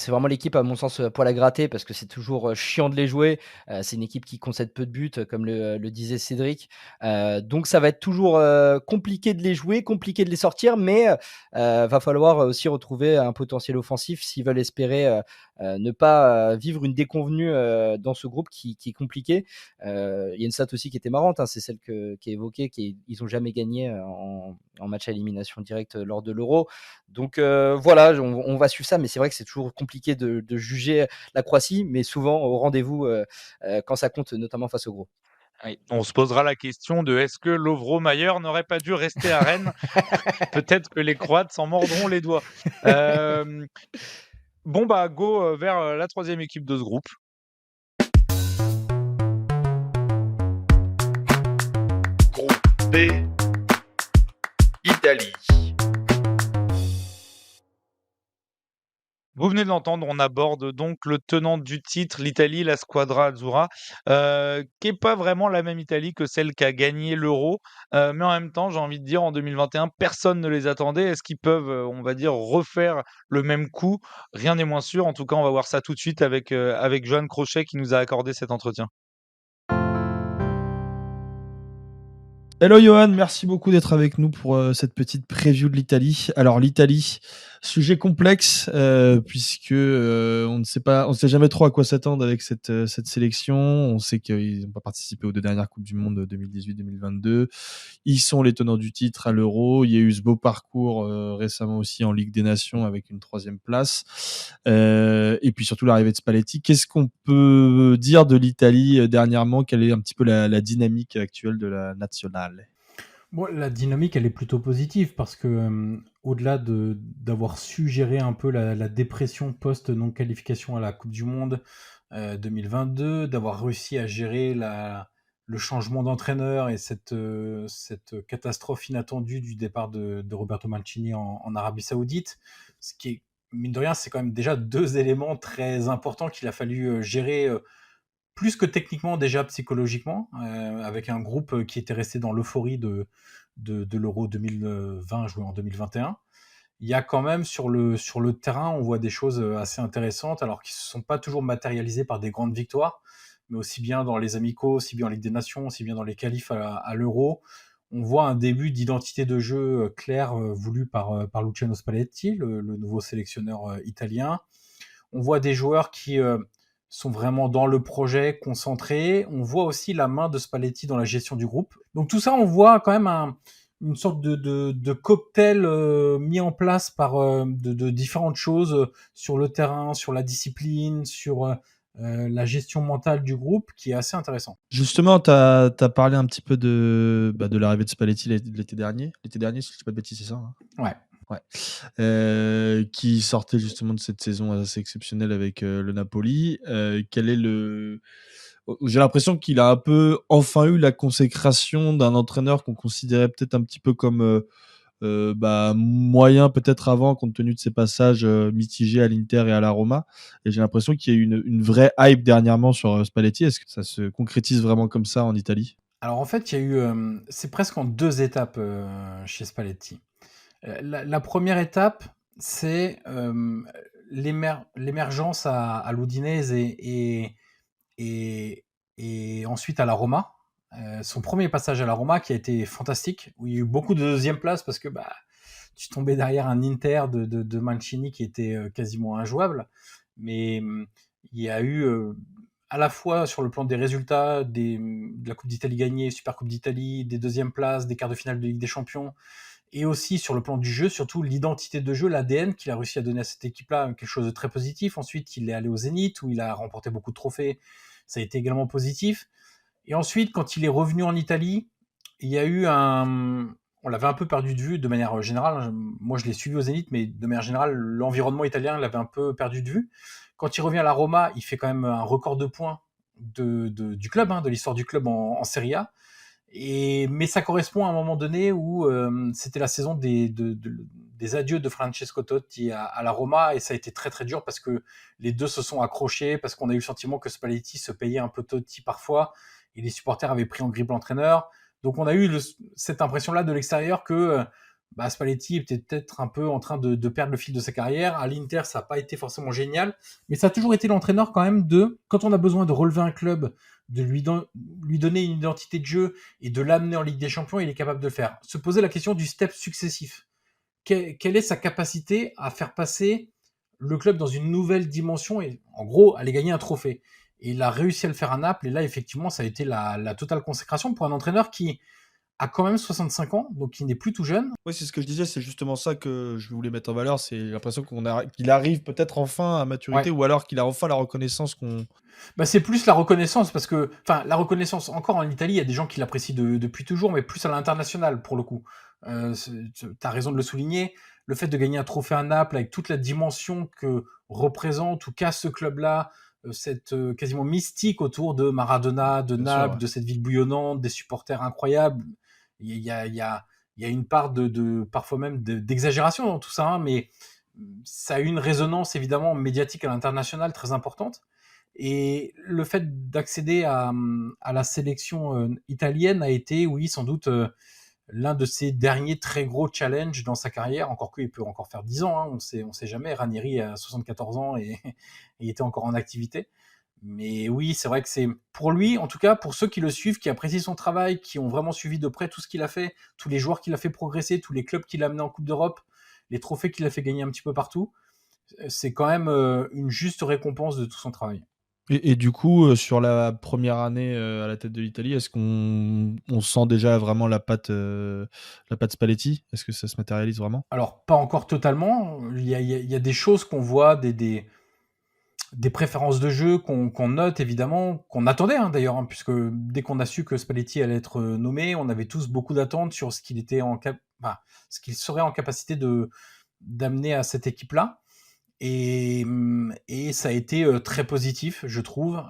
vraiment l'équipe, à mon sens, poil à gratter parce que c'est toujours, chiant de les jouer. C'est une équipe qui concède peu de buts, comme le disait Cédric. Donc ça va être toujours, compliqué de les jouer, compliqué de les sortir, mais va falloir aussi retrouver un potentiel offensif s'ils veulent espérer, ne pas, vivre une déconvenue, dans ce groupe qui est compliqué. Il y a une stat aussi qui était marrante, hein, c'est celle qui est évoquée, ils ont jamais gagné, en match à élimination directe, lors de l'Euro. Donc voilà, on va suivre ça, mais c'est vrai que c'est toujours compliqué de juger la Croatie, mais souvent au rendez-vous quand ça compte, notamment face au gros. Oui. On se posera la question de est-ce que Lovro Mayer n'aurait pas dû rester à Rennes? Peut-être que les Croates s'en mordront les doigts. Bon, bah, go vers la troisième équipe de ce groupe. Groupe B, Italie. Vous venez de l'entendre, on aborde donc le tenant du titre, l'Italie, la Squadra Azzurra, qui est pas vraiment la même Italie que celle qui a gagné l'Euro, mais en même temps, j'ai envie de dire, en 2021, personne ne les attendait. Est-ce qu'ils peuvent, on va dire, refaire le même coup? Rien n'est moins sûr. En tout cas, on va voir ça tout de suite avec Johan Crochet qui nous a accordé cet entretien. Hello Johan, merci beaucoup d'être avec nous pour cette petite preview de l'Italie. Alors l'Italie, sujet complexe puisque on ne sait jamais trop à quoi s'attendre avec cette sélection. On sait qu'ils n'ont pas participé aux deux dernières coupes du monde 2018-2022. Ils sont les tenants du titre à l'Euro. Il y a eu ce beau parcours récemment aussi en Ligue des Nations avec une 3e place. Et puis surtout l'arrivée de Spalletti. Qu'est-ce qu'on peut dire de l'Italie dernièrement? Quelle est un petit peu la dynamique actuelle de la nationale? Bon, la dynamique, elle est plutôt positive parce que au-delà d'avoir su gérer un peu la dépression post-non-qualification à la Coupe du Monde 2022, d'avoir réussi à gérer le changement d'entraîneur et cette catastrophe inattendue du départ de Roberto Mancini en Arabie Saoudite, ce qui est, mine de rien, c'est quand même déjà 2 éléments très importants qu'il a fallu gérer plus que techniquement, déjà psychologiquement, avec un groupe qui était resté dans l'euphorie de l'Euro 2020 joué en 2021. Il y a quand même sur le terrain, on voit des choses assez intéressantes, alors qui ne se sont pas toujours matérialisées par des grandes victoires, mais aussi bien dans les amicaux, aussi bien en Ligue des Nations, aussi bien dans les qualifs à l'Euro. On voit un début d'identité de jeu claire voulu par Luciano Spalletti, le nouveau sélectionneur italien. On voit des joueurs qui sont vraiment dans le projet, concentrés. On voit aussi la main de Spalletti dans la gestion du groupe. Donc tout ça, on voit quand même une sorte de cocktail mis en place par de différentes choses sur le terrain, sur la discipline, sur la gestion mentale du groupe, qui est assez intéressant. Justement, tu as parlé un petit peu de l'arrivée de Spalletti l'été dernier. L'été dernier, si je ne dis pas de bêtises, c'est ça, hein? Ouais. Qui sortait justement de cette saison assez exceptionnelle avec le Napoli. Quel est j'ai l'impression qu'il a un peu enfin eu la consécration d'un entraîneur qu'on considérait peut-être un petit peu comme moyen peut-être avant, compte tenu de ses passages mitigés à l'Inter et à la Roma. Et j'ai l'impression qu'il y a eu une vraie hype dernièrement sur Spalletti. Est-ce que ça se concrétise vraiment comme ça en Italie? Alors en fait, il y a eu, c'est presque en 2 étapes chez Spalletti. La première étape, c'est l'émergence à l'Udinese et ensuite à la Roma. Son premier passage à la Roma qui a été fantastique, où il y a eu beaucoup de 2e place parce que tu tombais derrière un Inter de Mancini qui était quasiment injouable. Mais il y a eu à la fois sur le plan des résultats, de la Coupe d'Italie gagnée, Super Coupe d'Italie, des deuxièmes places, des quarts de finale de Ligue des Champions, et aussi sur le plan du jeu, surtout l'identité de jeu, l'ADN qu'il a réussi à donner à cette équipe-là, quelque chose de très positif. Ensuite, il est allé au Zénith, où il a remporté beaucoup de trophées, ça a été également positif. Et ensuite, quand il est revenu en Italie, il y a eu on l'avait un peu perdu de vue de manière générale. Moi, je l'ai suivi au Zénith, mais de manière générale, l'environnement italien l'avait un peu perdu de vue. Quand il revient à la Roma, il fait quand même un record de points du club, de l'histoire du club en Serie A. Mais ça correspond à un moment donné où c'était la saison des adieux de Francesco Totti à la Roma, et ça a été très très dur parce que les deux se sont accrochés, parce qu'on a eu le sentiment que Spalletti se payait un peu Totti parfois, et les supporters avaient pris en grippe l'entraîneur. Donc on a eu cette impression-là de l'extérieur que Spalletti était peut-être un peu en train de perdre le fil de sa carrière. À l'Inter, ça n'a pas été forcément génial, mais ça a toujours été l'entraîneur quand même quand on a besoin de relever un club, de lui donner une identité de jeu et de l'amener en Ligue des Champions, il est capable de le faire. Se poser la question du step successif. Quelle est sa capacité à faire passer le club dans une nouvelle dimension et en gros aller gagner un trophée. Et il a réussi à le faire à Naples, et là effectivement ça a été la totale consécration pour un entraîneur qui a quand même 65 ans, donc il n'est plus tout jeune. Oui, c'est ce que je disais, c'est justement ça que je voulais mettre en valeur. C'est l'impression qu'il arrive peut-être enfin à maturité, Ouais. ou alors qu'il a enfin la reconnaissance qu'on. C'est plus la reconnaissance, parce que, la reconnaissance, encore en Italie, il y a des gens qui l'apprécient depuis toujours, mais plus à l'international pour le coup. T'as raison de le souligner. Le fait de gagner un trophée à Naples avec toute la dimension que représente ou qu'a ce club-là, cette quasiment mystique autour de Maradona, de Bien Naples, sûr, ouais. de cette ville bouillonnante, des supporters incroyables. Il y a une part parfois même d'exagération dans tout ça, mais ça a eu une résonance évidemment médiatique à l'international très importante. Et le fait d'accéder à la sélection italienne a été, oui, sans doute l'un de ses derniers très gros challenges dans sa carrière, encore qu'il peut encore faire 10 ans, on sait jamais. Ranieri a 74 ans et il était encore en activité. Mais oui, c'est vrai que c'est pour lui, en tout cas pour ceux qui le suivent, qui apprécient son travail, qui ont vraiment suivi de près tout ce qu'il a fait, tous les joueurs qu'il a fait progresser, tous les clubs qu'il a amenés en Coupe d'Europe, les trophées qu'il a fait gagner un petit peu partout, c'est quand même une juste récompense de tout son travail. Et du coup, sur la première année à la tête de l'Italie, est-ce qu'on sent déjà vraiment la patte Spalletti? Est-ce que ça se matérialise vraiment? Alors, pas encore totalement. Il y a des choses qu'on voit, des préférences de jeu qu'on note évidemment, qu'on attendait d'ailleurs, puisque dès qu'on a su que Spalletti allait être nommé, on avait tous beaucoup d'attentes sur ce qu'il serait en capacité d'amener à cette équipe-là. Et ça a été très positif, je trouve.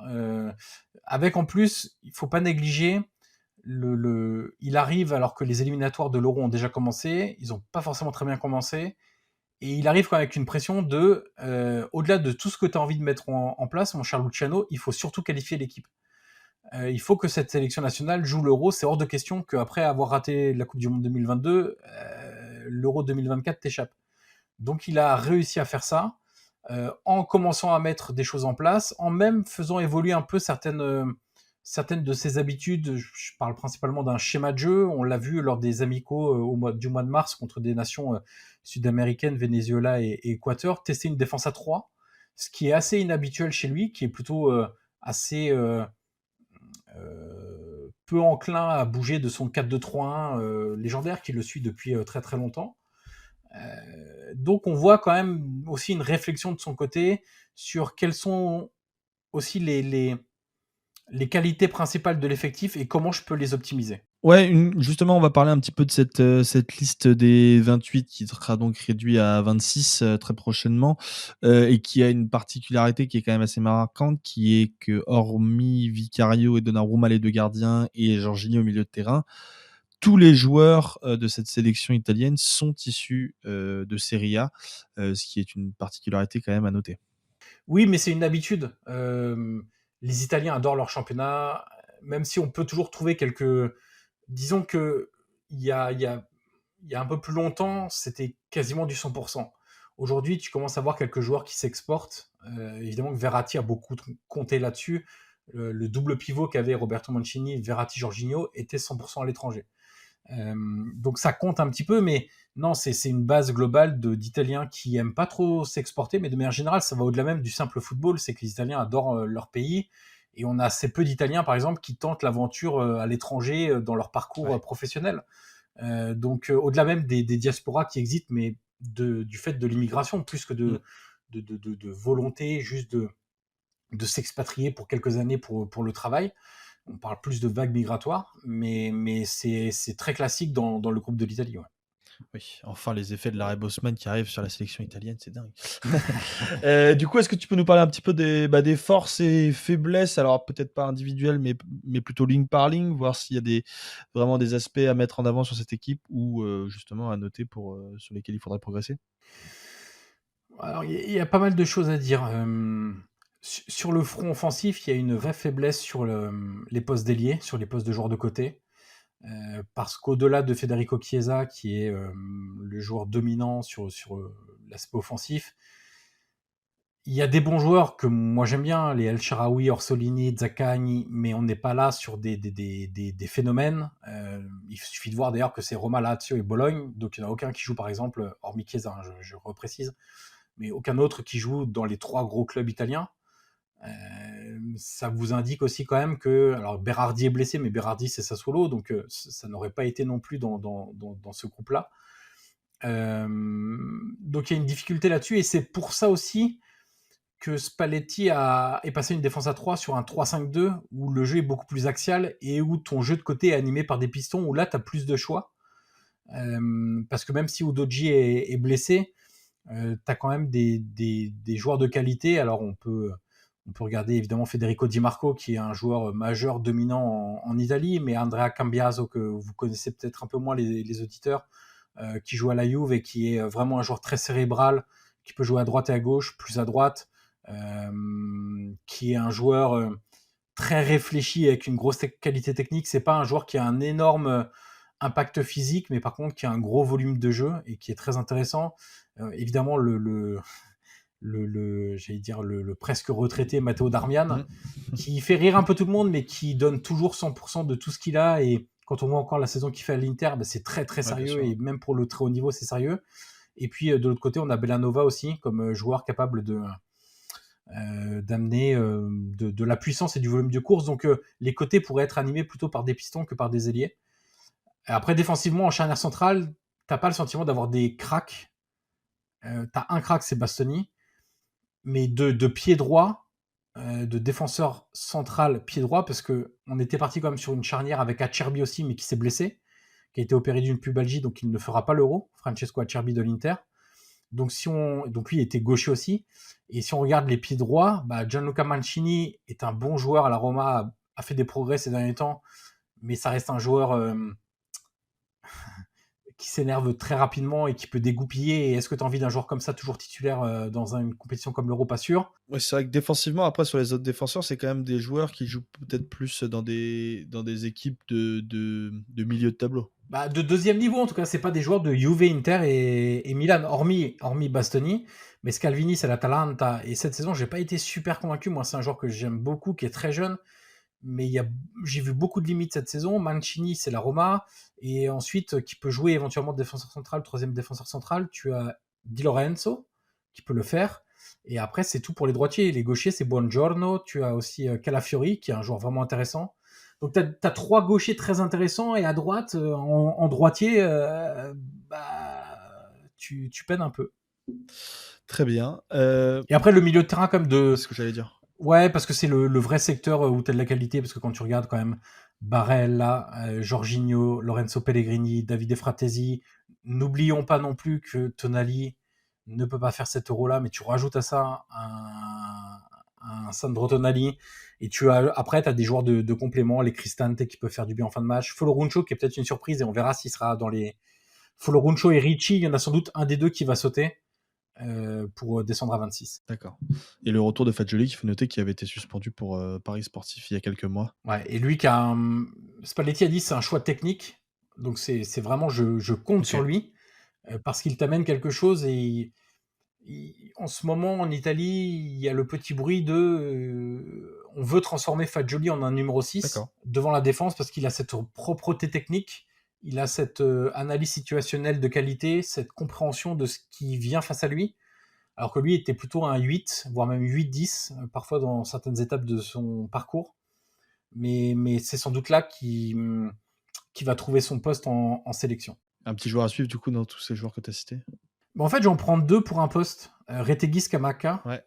Avec en plus, il faut pas négliger il arrive alors que les éliminatoires de l'Euro ont déjà commencé. Ils n'ont pas forcément très bien commencé. Et il arrive quand même avec une pression au-delà de tout ce que tu as envie de mettre en place, mon cher Luciano, il faut surtout qualifier l'équipe. Il faut que cette sélection nationale joue l'Euro. C'est hors de question qu'après avoir raté la Coupe du Monde 2022, l'Euro 2024 t'échappe. Donc il a réussi à faire ça en commençant à mettre des choses en place, en même faisant évoluer un peu certaines de ses habitudes. Je parle principalement d'un schéma de jeu. On l'a vu lors des amicaux du mois de mars contre des nations sud-américaines, Venezuela et Équateur, tester une défense à 3, ce qui est assez inhabituel chez lui, qui est plutôt assez peu enclin à bouger de son 4-2-3-1 légendaire qui le suit depuis très très longtemps. Donc on voit quand même aussi une réflexion de son côté sur quelles sont aussi les qualités principales de l'effectif et comment je peux les optimiser. Ouais, justement, on va parler un petit peu de cette liste des 28 qui sera donc réduite à 26 très prochainement, et qui a une particularité qui est quand même assez marquante, qui est que hormis Vicario et Donnarumma, les deux gardiens, et Jorginho au milieu de terrain, tous les joueurs de cette sélection italienne sont issus de Serie A, ce qui est une particularité quand même à noter. Oui, mais c'est une habitude. Les Italiens adorent leur championnat, même si on peut toujours trouver quelques... Disons que il y a un peu plus longtemps, c'était quasiment du 100%. Aujourd'hui, tu commences à voir quelques joueurs qui s'exportent. Évidemment que Verratti a beaucoup compté là-dessus. Le double pivot qu'avait Roberto Mancini, Verratti-Jorginho, était 100% à l'étranger. Donc ça compte un petit peu, mais non, c'est une base globale d'Italiens qui aiment pas trop s'exporter, mais de manière générale, ça va au-delà même du simple football, c'est que les Italiens adorent leur pays, et on a assez peu d'Italiens, par exemple, qui tentent l'aventure à l'étranger dans leur parcours professionnel. Donc au-delà même des diasporas qui existent, mais du fait de l'immigration, plus que de volonté juste de s'expatrier pour quelques années pour le travail. On parle plus de vagues migratoires, mais c'est très classique dans le groupe de l'Italie. Ouais. Oui, enfin les effets de l'arrêt Bosman qui arrivent sur la sélection italienne, c'est dingue. Du coup, est-ce que tu peux nous parler un petit peu des forces et faiblesses, alors peut-être pas individuelles, mais plutôt ligne par ligne, voir s'il y a vraiment des aspects à mettre en avant sur cette équipe ou justement à noter sur lesquels il faudrait progresser? Alors, il y a pas mal de choses à dire. Sur le front offensif, il y a une vraie faiblesse sur les postes d'ailier, sur les postes de joueurs de côté. Parce qu'au-delà de Federico Chiesa, qui est le joueur dominant sur l'aspect offensif, il y a des bons joueurs que moi j'aime bien, les El Shaarawy, Orsolini, Zaccagni, mais on n'est pas là sur des phénomènes. Il suffit de voir d'ailleurs que c'est Roma, Lazio et Bologne, donc il n'y en a aucun qui joue par exemple, hormis Chiesa, hein, je reprécise, mais aucun autre qui joue dans les 3 gros clubs italiens. Ça vous indique aussi quand même que, alors Berardi est blessé, mais Berardi c'est Sassuolo, donc ça n'aurait pas été non plus dans ce groupe-là. Donc il y a une difficulté là-dessus, et c'est pour ça aussi que Spalletti est passé une défense à 3 sur un 3-5-2, où le jeu est beaucoup plus axial, et où ton jeu de côté est animé par des pistons, où là tu as plus de choix. Parce que même si Udogie est blessé, tu as quand même des joueurs de qualité. Alors on peut regarder évidemment Federico Di Marco, qui est un joueur majeur dominant en Italie, mais Andrea Cambiaso, que vous connaissez peut-être un peu moins les auditeurs, qui joue à la Juve et qui est vraiment un joueur très cérébral, qui peut jouer à droite et à gauche, plus à droite, qui est un joueur très réfléchi avec une grosse qualité technique. C'est pas un joueur qui a un énorme impact physique, mais par contre qui a un gros volume de jeu et qui est très intéressant. Évidemment, j'allais dire le presque retraité Matteo Darmian, qui fait rire un peu tout le monde, mais qui donne toujours 100% de tout ce qu'il a. Et quand on voit encore la saison qu'il fait à l'Inter, c'est très très sérieux, et même pour le très haut niveau, c'est sérieux. Et puis de l'autre côté, on a Bellanova aussi comme joueur capable d'amener de la puissance et du volume de course. Donc les côtés pourraient être animés plutôt par des pistons que par des ailiers. Après, défensivement, en charnière centrale, t'as pas le sentiment d'avoir des cracks. T'as un crack, c'est Bastoni, mais de pied droit, de défenseur central pied droit, parce que on était parti quand même sur une charnière avec Acerbi aussi, mais qui s'est blessé, qui a été opéré d'une pubalgie, donc il ne fera pas l'Euro, Francesco Acerbi de l'Inter. Donc lui il était gaucher aussi. Et si on regarde les pieds droits, Gianluca Mancini est un bon joueur à la Roma, a fait des progrès ces derniers temps, mais ça reste un joueur qui s'énerve très rapidement et qui peut dégoupiller. Et est-ce que tu as envie d'un joueur comme ça, toujours titulaire dans une compétition comme l'Euro? Pas sûr. Ouais, c'est vrai que défensivement, après sur les autres défenseurs, c'est quand même des joueurs qui jouent peut-être plus dans des équipes de milieu de tableau. De deuxième niveau, en tout cas, c'est pas des joueurs de Juve, Inter et Milan, hormis Bastoni. Mais Scalvini, c'est l'Atalanta. Et cette saison, j'ai pas été super convaincu. Moi, c'est un joueur que j'aime beaucoup, qui est très jeune. Mais j'ai vu beaucoup de limites cette saison. Mancini, c'est la Roma. Et ensuite, qui peut jouer éventuellement défenseur central, troisième défenseur central. Tu as Di Lorenzo, qui peut le faire. Et après, c'est tout pour les droitiers. Les gauchers, c'est Buongiorno. Tu as aussi Calafiori, qui est un joueur vraiment intéressant. Donc, tu as 3 gauchers très intéressants. Et à droite, en droitier, tu peines un peu. Très bien. Et après, le milieu de terrain, comme de... C'est ce que j'allais dire. Ouais, parce que c'est le vrai secteur où tu as de la qualité, parce que quand tu regardes quand même Barella, Jorginho, Lorenzo Pellegrini, Davide Fratesi, n'oublions pas non plus que Tonali ne peut pas faire cet Euro-là, mais tu rajoutes à ça un Sandro Tonali, et après tu as des joueurs de complément, les Cristante qui peuvent faire du bien en fin de match, Foloruncho qui est peut-être une surprise, et on verra s'il sera dans les... Foloruncho et Ricci, il y en a sans doute un des deux qui va sauter pour descendre à 26. D'accord. Et le retour de Fagioli, qui faut noter qu'il avait été suspendu pour Paris Sportif il y a quelques mois. Ouais, et lui Spalletti a dit c'est un choix technique, donc c'est vraiment je compte sur lui parce qu'il t'amène quelque chose. Et en ce moment en Italie, il y a le petit bruit on veut transformer Fagioli en un numéro 6 devant la défense, parce qu'il a cette propreté technique il a cette analyse situationnelle de qualité, cette compréhension de ce qui vient face à lui, alors que lui était plutôt un 8, voire même 8-10, parfois dans certaines étapes de son parcours. Mais c'est sans doute là qui va trouver son poste en sélection. Un petit joueur à suivre, du coup, dans tous ces joueurs que tu as cités. En fait, j'en prends 2 pour un poste, Retegui, Scamacca, Ouais.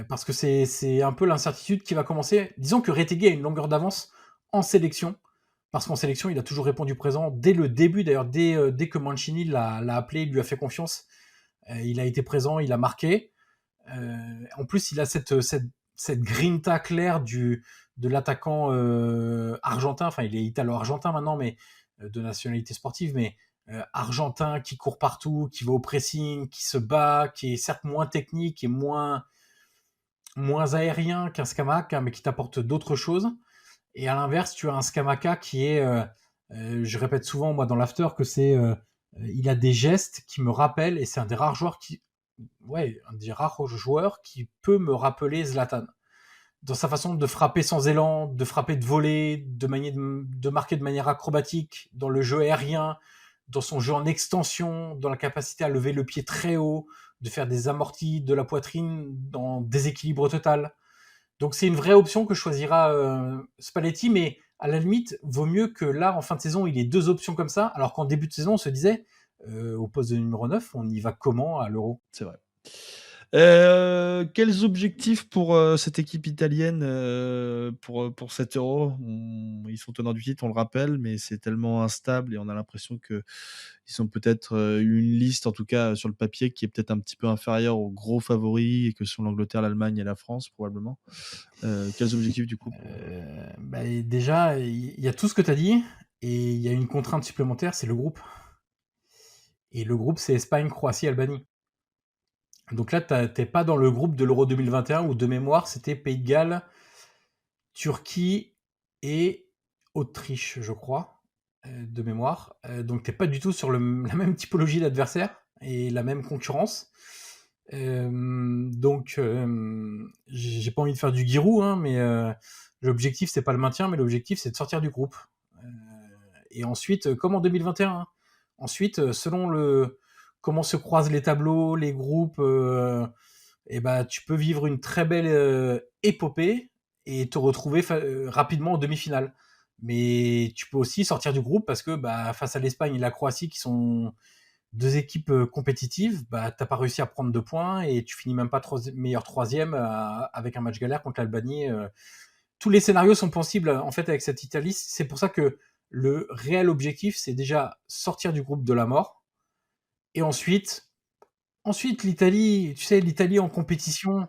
parce que c'est un peu l'incertitude qui va commencer. Disons que Retegui a une longueur d'avance en sélection, parce qu'en sélection, il a toujours répondu présent dès le début, d'ailleurs, dès que Mancini l'a appelé, il lui a fait confiance, il a été présent, il a marqué. En plus, il a cette grinta claire de l'attaquant argentin, enfin il est italo-argentin maintenant, mais de nationalité sportive, mais argentin qui court partout, qui va au pressing, qui se bat, qui est certes moins technique et moins aérien qu'un Scamacca, mais qui t'apporte d'autres choses. Et à l'inverse, tu as un Scamacca qui est, je répète souvent moi dans l'after que il a des gestes qui me rappellent, et c'est un des rares joueurs qui peut me rappeler Zlatan. Dans sa façon de frapper sans élan, de frapper de voler, de marquer de manière acrobatique, dans le jeu aérien, dans son jeu en extension, dans la capacité à lever le pied très haut, de faire des amortis de la poitrine dans déséquilibre total. Donc c'est une vraie option que choisira Spalletti, mais à la limite, vaut mieux que là, en fin de saison, il ait 2 options comme ça, alors qu'en début de saison, on se disait, au poste de numéro 9, on y va comment à l'Euro ? C'est vrai. Quels objectifs pour cette équipe italienne pour cet Euro? Ils sont tenants du titre, on le rappelle, mais c'est tellement instable et on a l'impression qu'ils sont peut-être une liste, en tout cas sur le papier, qui est peut-être un petit peu inférieure aux gros favoris et que sont l'Angleterre, l'Allemagne et la France, probablement. Quels objectifs du coup Déjà, il y a tout ce que tu as dit, et il y a une contrainte supplémentaire, c'est le groupe. Et le groupe, c'est Espagne, Croatie, Albanie. Donc là, t'es pas dans le groupe de l'Euro 2021 où, de mémoire, c'était Pays de Galles, Turquie et Autriche, je crois, de mémoire. Donc t'es pas du tout sur la même typologie d'adversaire et la même concurrence. Donc j'ai pas envie de faire du Giroud, hein, mais l'objectif c'est pas le maintien, mais l'objectif c'est de sortir du groupe. Et ensuite, comme en 2021, hein, ensuite, selon comment se croisent les tableaux, les groupes, tu peux vivre une très belle épopée et te retrouver rapidement en demi-finale. Mais tu peux aussi sortir du groupe parce que face à l'Espagne et la Croatie, qui sont 2 équipes compétitives, t'as pas réussi à prendre 2 points et tu finis même pas meilleur 3e avec un match galère contre l'Albanie. Tous les scénarios sont possibles en fait avec cette Italie. C'est pour ça que le réel objectif, c'est déjà sortir du groupe de la mort. Et ensuite, l'Italie, tu sais, l'Italie en compétition,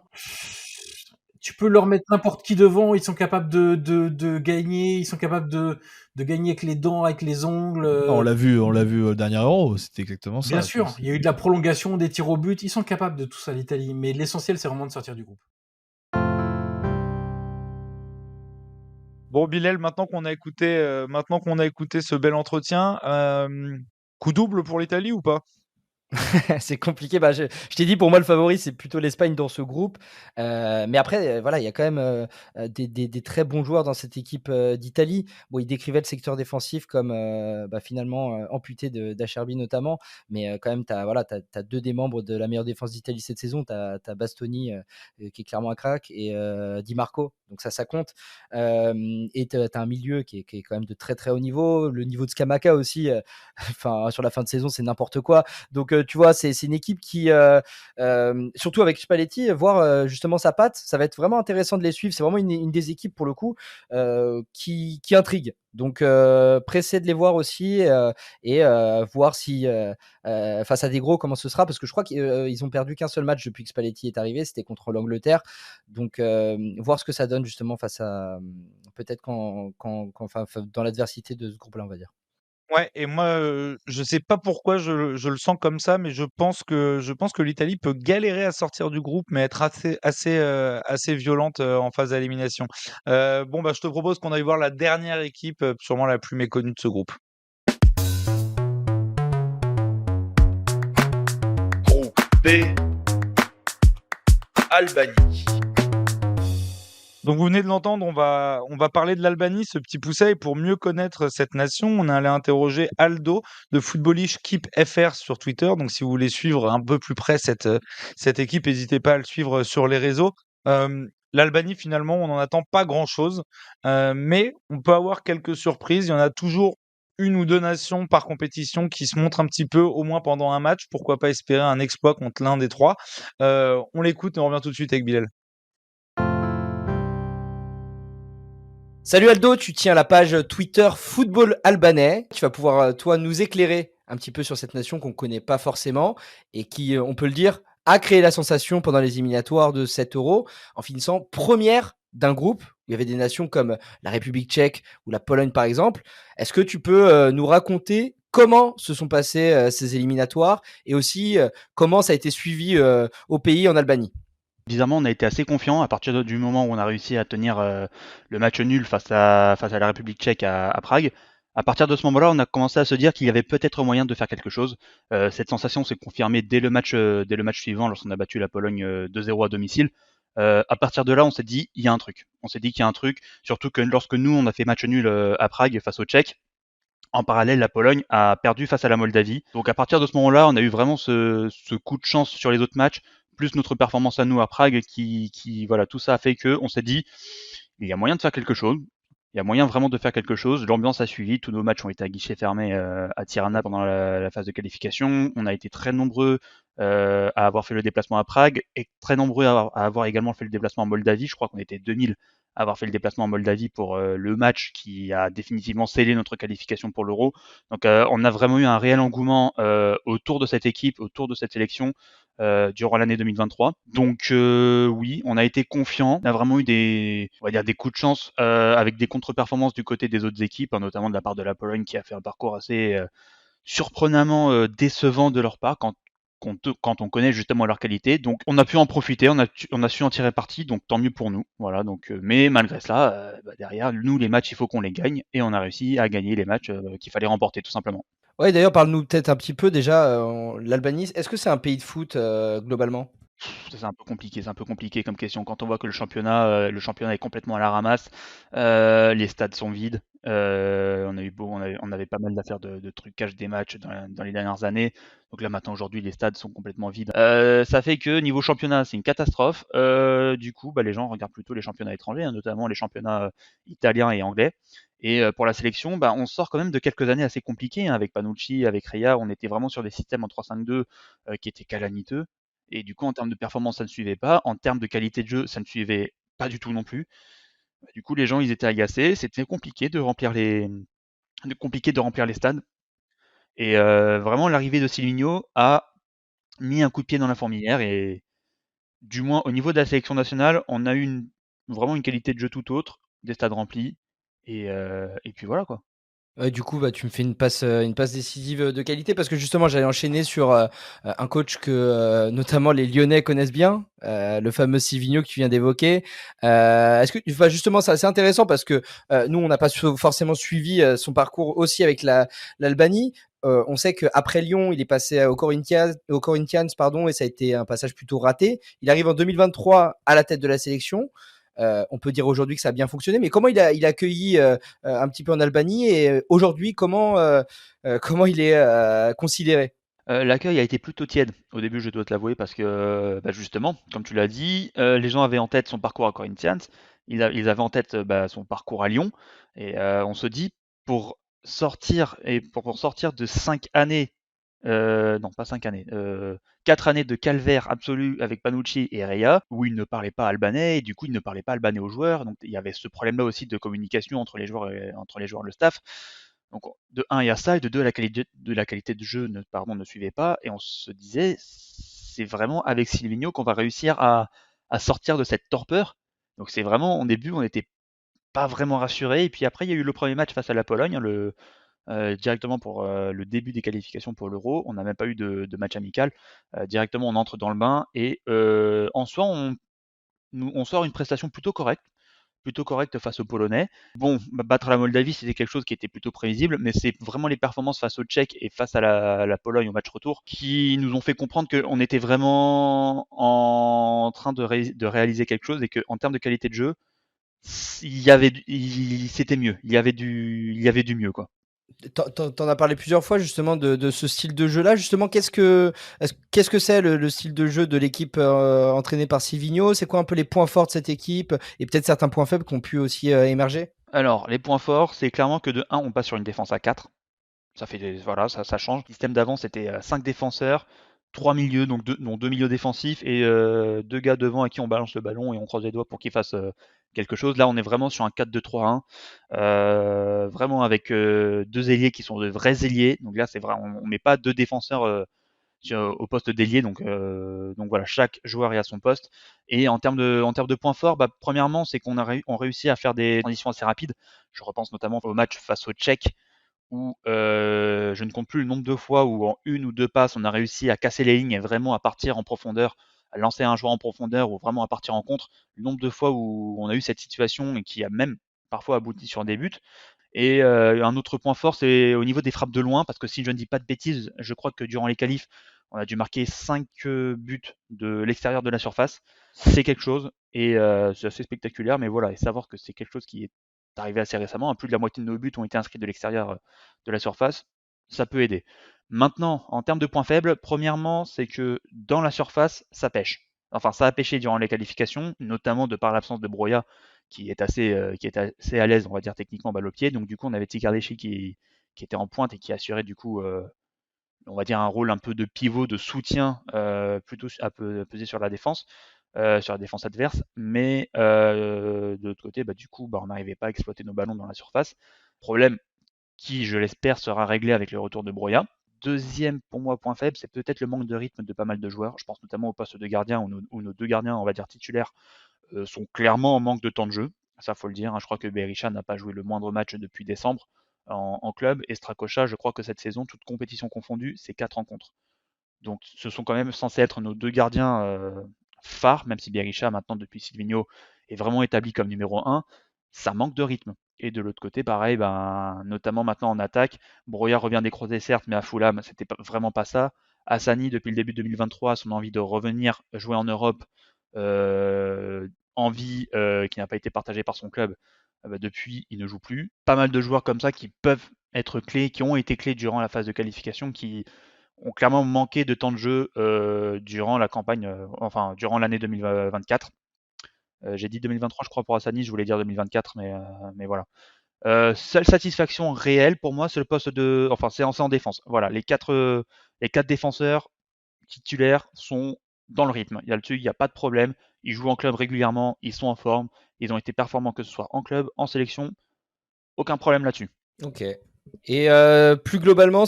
tu peux leur mettre n'importe qui devant, ils sont capables de gagner, ils sont capables de gagner avec les dents, avec les ongles. On l'a vu au dernier Euro, c'était exactement ça. Bien sûr, il y a eu de la prolongation, des tirs au but, ils sont capables de tout ça, l'Italie. Mais l'essentiel, c'est vraiment de sortir du groupe. Bon, Bilal, maintenant qu'on a écouté ce bel entretien, coup double pour l'Italie ou pas? C'est compliqué. Je t'ai dit, pour moi, le favori, c'est plutôt l'Espagne dans ce groupe. Mais après, voilà, il y a quand même des très bons joueurs dans cette équipe d'Italie. Bon, il décrivait le secteur défensif comme finalement amputé d'Acerbi notamment. Mais quand même, tu as 2 des membres de la meilleure défense d'Italie cette saison. Tu as Bastoni, qui est clairement un crack, et Di Marco. Donc ça compte. Et tu as un milieu qui est quand même de très très haut niveau. Le niveau de Scamacca aussi, sur la fin de saison, c'est n'importe quoi. Donc tu vois, c'est une équipe qui, surtout avec Spalletti, voir justement sa patte, ça va être vraiment intéressant de les suivre. C'est vraiment une des équipes, pour le coup, qui intrigue. Donc pressé de les voir aussi, et voir si face à des gros, comment ce sera, parce que je crois qu'ils ont perdu qu'un seul match depuis que Spalletti est arrivé, c'était contre l'Angleterre. Donc voir ce que ça donne justement face à peut-être dans l'adversité de ce groupe-là, on va dire. Ouais, et moi, je sais pas pourquoi je le sens comme ça, mais je pense que l'Italie peut galérer à sortir du groupe, mais être assez violente en phase d'élimination. Je te propose qu'on aille voir la dernière équipe, sûrement la plus méconnue de ce groupe. Groupe B, Albanie. Donc vous venez de l'entendre, on va parler de l'Albanie, ce petit pousset. Et pour mieux connaître cette nation, on est allé interroger Aldo de Footballish Keep FR sur Twitter. Donc si vous voulez suivre un peu plus près cette équipe, n'hésitez pas à le suivre sur les réseaux. L'Albanie, finalement, on n'en attend pas grand-chose, mais on peut avoir quelques surprises. Il y en a toujours une ou deux nations par compétition qui se montrent un petit peu, au moins pendant un match. Pourquoi pas espérer un exploit contre l'un des trois. On l'écoute et on revient tout de suite avec Bilal. Salut Aldo, tu tiens la page Twitter Football Albanais. Tu vas pouvoir, toi, nous éclairer un petit peu sur cette nation qu'on ne connaît pas forcément et qui, on peut le dire, a créé la sensation pendant les éliminatoires de cet Euro en finissant première d'un groupe. Il y avait des nations comme la République tchèque ou la Pologne, par exemple. Est-ce que tu peux nous raconter comment se sont passés ces éliminatoires et aussi comment ça a été suivi au pays en Albanie? Bizarrement, on a été assez confiants à partir du moment où on a réussi à tenir le match nul face à la République tchèque à Prague. À partir de ce moment-là, on a commencé à se dire qu'il y avait peut-être moyen de faire quelque chose. Cette sensation s'est confirmée dès le match suivant, lorsqu'on a battu la Pologne 2-0 à domicile. À partir de là, on s'est dit il y a un truc. On s'est dit qu'il y a un truc, surtout que lorsque nous on a fait match nul à Prague face aux Tchèques. En parallèle, la Pologne a perdu face à la Moldavie. Donc à partir de ce moment-là, on a eu vraiment ce coup de chance sur les autres matchs, plus notre performance à nous à Prague, qui voilà, tout ça a fait que on s'est dit, il y a moyen de faire quelque chose. Il y a moyen vraiment de faire quelque chose. L'ambiance a suivi. Tous nos matchs ont été à guichet fermé à Tirana pendant la phase de qualification. On a été très nombreux à avoir fait le déplacement à Prague et très nombreux à avoir également fait le déplacement en Moldavie. Je crois qu'on était 2000 à avoir fait le déplacement en Moldavie pour le match qui a définitivement scellé notre qualification pour l'Euro. Donc on a vraiment eu un réel engouement autour de cette équipe, autour de cette sélection durant l'année 2023. Donc oui, on a été confiants. On a vraiment eu on va dire des coups de chance avec des contre-performances du côté des autres équipes, notamment de la part de la Pologne qui a fait un parcours assez surprenamment décevant de leur part quand on connaît justement leur qualité. Donc on a pu en profiter, on a su en tirer parti, donc tant mieux pour nous. Voilà, donc mais malgré cela, derrière nous les matchs il faut qu'on les gagne et on a réussi à gagner les matchs qu'il fallait remporter tout simplement. Ouais, d'ailleurs, parle-nous peut-être un petit peu déjà, l'Albanie. Est-ce que c'est un pays de foot globalement? C'est un peu compliqué comme question. Quand on voit que le championnat est complètement à la ramasse, les stades sont vides. On avait pas mal d'affaires de trucage des matchs dans les dernières années. Donc là maintenant aujourd'hui les stades sont complètement vides. Ça fait que niveau championnat c'est une catastrophe. Du coup les gens regardent plutôt les championnats étrangers, notamment les championnats italiens et anglais. Et pour la sélection, on sort quand même de quelques années assez compliquées avec Panucci, avec Reia. On était vraiment sur des systèmes en 3-5-2 qui étaient calamiteux. Et du coup, en termes de performance, ça ne suivait pas. En termes de qualité de jeu, ça ne suivait pas du tout non plus. Du coup, les gens, ils étaient agacés. C'était compliqué de remplir les stades. Et vraiment, l'arrivée de Silvino a mis un coup de pied dans la fourmilière. Et du moins, au niveau de la sélection nationale, on a eu vraiment une qualité de jeu tout autre, des stades remplis. Et puis voilà, quoi. Ouais, du coup, tu me fais une passe décisive de qualité parce que justement, j'allais enchaîner sur un coach que notamment les Lyonnais connaissent bien, le fameux Silvino que tu viens d'évoquer. Est-ce que, enfin, justement, c'est assez intéressant parce que nous, on n'a pas forcément suivi son parcours aussi avec l'Albanie. On sait qu'après Lyon, il est passé au Corinthians, pardon, et ça a été un passage plutôt raté. Il arrive en 2023 à la tête de la sélection. On peut dire aujourd'hui que ça a bien fonctionné, mais comment il a accueilli un petit peu en Albanie et aujourd'hui comment il est considéré? L'accueil a été plutôt tiède au début, je dois te l'avouer, parce que justement, comme tu l'as dit, les gens avaient en tête son parcours à Corinthians, ils avaient en tête son parcours à Lyon, et on se dit pour sortir de 5 années, non pas 5 années, 4 années de calvaire absolu avec Panucci et Reia, où ils ne parlaient pas albanais, et du coup ils ne parlaient pas albanais aux joueurs, donc il y avait ce problème-là aussi de communication entre les joueurs et le staff. Donc de 1 il y a ça, et de 2 la qualité de jeu ne suivait pas, et on se disait c'est vraiment avec Silvino qu'on va réussir à sortir de cette torpeur. Donc c'est vraiment au début on n'était pas vraiment rassurés, et puis après il y a eu le premier match face à la Pologne, directement pour le début des qualifications pour l'Euro. On n'a même pas eu de match amical. Directement on entre dans le bain, et en soi on sort une prestation plutôt correcte face aux Polonais. Bon, battre la Moldavie, c'était quelque chose qui était plutôt prévisible, mais c'est vraiment les performances face aux Tchèques et face à la Pologne au match retour qui nous ont fait comprendre qu'on était vraiment en train de réaliser quelque chose, et qu'en termes de qualité de jeu, c'était mieux. Il y avait du mieux, quoi. T'en as parlé plusieurs fois justement de ce style de jeu-là. Justement, qu'est-ce que c'est le style de jeu de l'équipe entraînée par Silvino? C'est quoi un peu les points forts de cette équipe et peut-être certains points faibles qui ont pu aussi émerger? Alors, les points forts, c'est clairement que de 1, on passe sur une défense à 4. Voilà, ça change. Le système d'avant, c'était 5 défenseurs, 3 milieux, donc 2 milieux défensifs et 2 gars devant à qui on balance le ballon et on croise les doigts pour qu'ils fassent quelque chose. Là, on est vraiment sur un 4-2-3-1, vraiment avec 2 ailiers qui sont de vrais ailiers. Donc là, c'est vrai, on met pas 2 défenseurs au poste d'ailier. Donc voilà, chaque joueur est à son poste. Et en termes de points forts, premièrement, c'est qu'on on réussit à faire des transitions assez rapides. Je repense notamment au match face au Tchèques, où je ne compte plus le nombre de fois où en 1 ou 2 passes, on a réussi à casser les lignes et vraiment à partir en profondeur, à lancer un joueur en profondeur ou vraiment à partir en contre. Le nombre de fois où on a eu cette situation et qui a même parfois abouti sur des buts. Et un autre point fort, c'est au niveau des frappes de loin, parce que si je ne dis pas de bêtises, je crois que durant les qualifs, on a dû marquer 5 buts de l'extérieur de la surface. C'est quelque chose, et c'est assez spectaculaire, mais voilà, et savoir que c'est quelque chose qui est arrivé assez récemment, plus de la moitié de nos buts ont été inscrits de l'extérieur de la surface, ça peut aider. Maintenant, en termes de points faibles, premièrement, c'est que dans la surface, ça pêche. Enfin, ça a pêché durant les qualifications, notamment de par l'absence de Broya, qui est assez à l'aise, on va dire, techniquement balle au pied. Donc du coup, on avait Tikardéchi qui était en pointe et qui assurait du coup, on va dire, un rôle un peu de pivot, de soutien, plutôt à peser sur la défense adverse. Mais de l'autre côté, du coup, on n'arrivait pas à exploiter nos ballons dans la surface. Problème qui, je l'espère, sera réglé avec le retour de Broya. Deuxième, pour moi, point faible, c'est peut-être le manque de rythme de pas mal de joueurs. Je pense notamment au poste de gardien, où nos 2 gardiens, on va dire titulaires, sont clairement en manque de temps de jeu. Ça, faut le dire. Je crois que Berisha n'a pas joué le moindre match depuis décembre en club. Et Strakosha, je crois que cette saison, toute compétition confondue, c'est 4 rencontres. Donc, ce sont quand même censés être nos 2 gardiens phares, même si Berisha, maintenant, depuis Silvino, est vraiment établi comme numéro 1. Ça manque de rythme. Et de l'autre côté, pareil, notamment maintenant en attaque, Broya revient des croisés certes, mais à Fulham, c'était vraiment pas ça. Hassani, depuis le début de 2023, son envie de revenir jouer en Europe, envie qui n'a pas été partagée par son club, depuis, il ne joue plus. Pas mal de joueurs comme ça qui peuvent être clés, qui ont été clés durant la phase de qualification, qui ont clairement manqué de temps de jeu durant la campagne, durant l'année 2024. J'ai dit 2023, je crois, pour Hassani, je voulais dire 2024, mais voilà. Seule satisfaction réelle pour moi, c'est le poste de. Enfin, c'est en défense. Voilà, les 4 défenseurs titulaires sont dans le rythme. Il n'y a pas de problème. Ils jouent en club régulièrement, ils sont en forme, ils ont été performants, que ce soit en club, en sélection. Aucun problème là-dessus. Ok. Et plus globalement,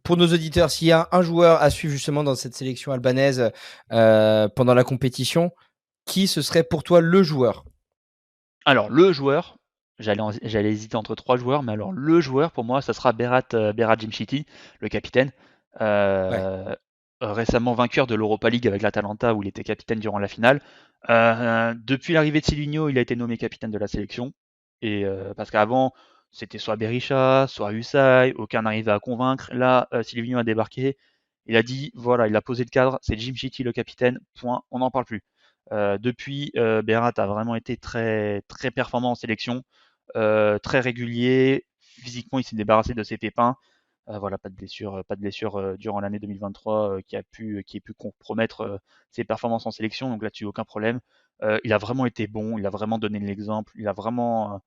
pour nos auditeurs, s'il y a un joueur à suivre justement dans cette sélection albanaise pendant la compétition, qui ce serait pour toi le joueur? Alors, le joueur, j'allais hésiter entre 3 joueurs, mais alors le joueur, pour moi, ça sera Berat Djimshiti, le capitaine. Récemment vainqueur de l'Europa League avec l'Atalanta, où il était capitaine durant la finale. Depuis l'arrivée de Silvino, il a été nommé capitaine de la sélection. Et parce qu'avant, c'était soit Berisha, soit Husay, aucun n'arrivait à convaincre. Là, Silvino a débarqué. Il a dit, voilà, il a posé le cadre, c'est Djimshiti le capitaine, point, on n'en parle plus. Depuis, Berat a vraiment été très, très performant en sélection, très régulier. Physiquement, il s'est débarrassé de ses pépins. Voilà, pas de blessure durant l'année 2023 qui ait pu compromettre ses performances en sélection. Donc là-dessus, aucun problème. Il a vraiment été bon, il a vraiment donné l'exemple, il a vraiment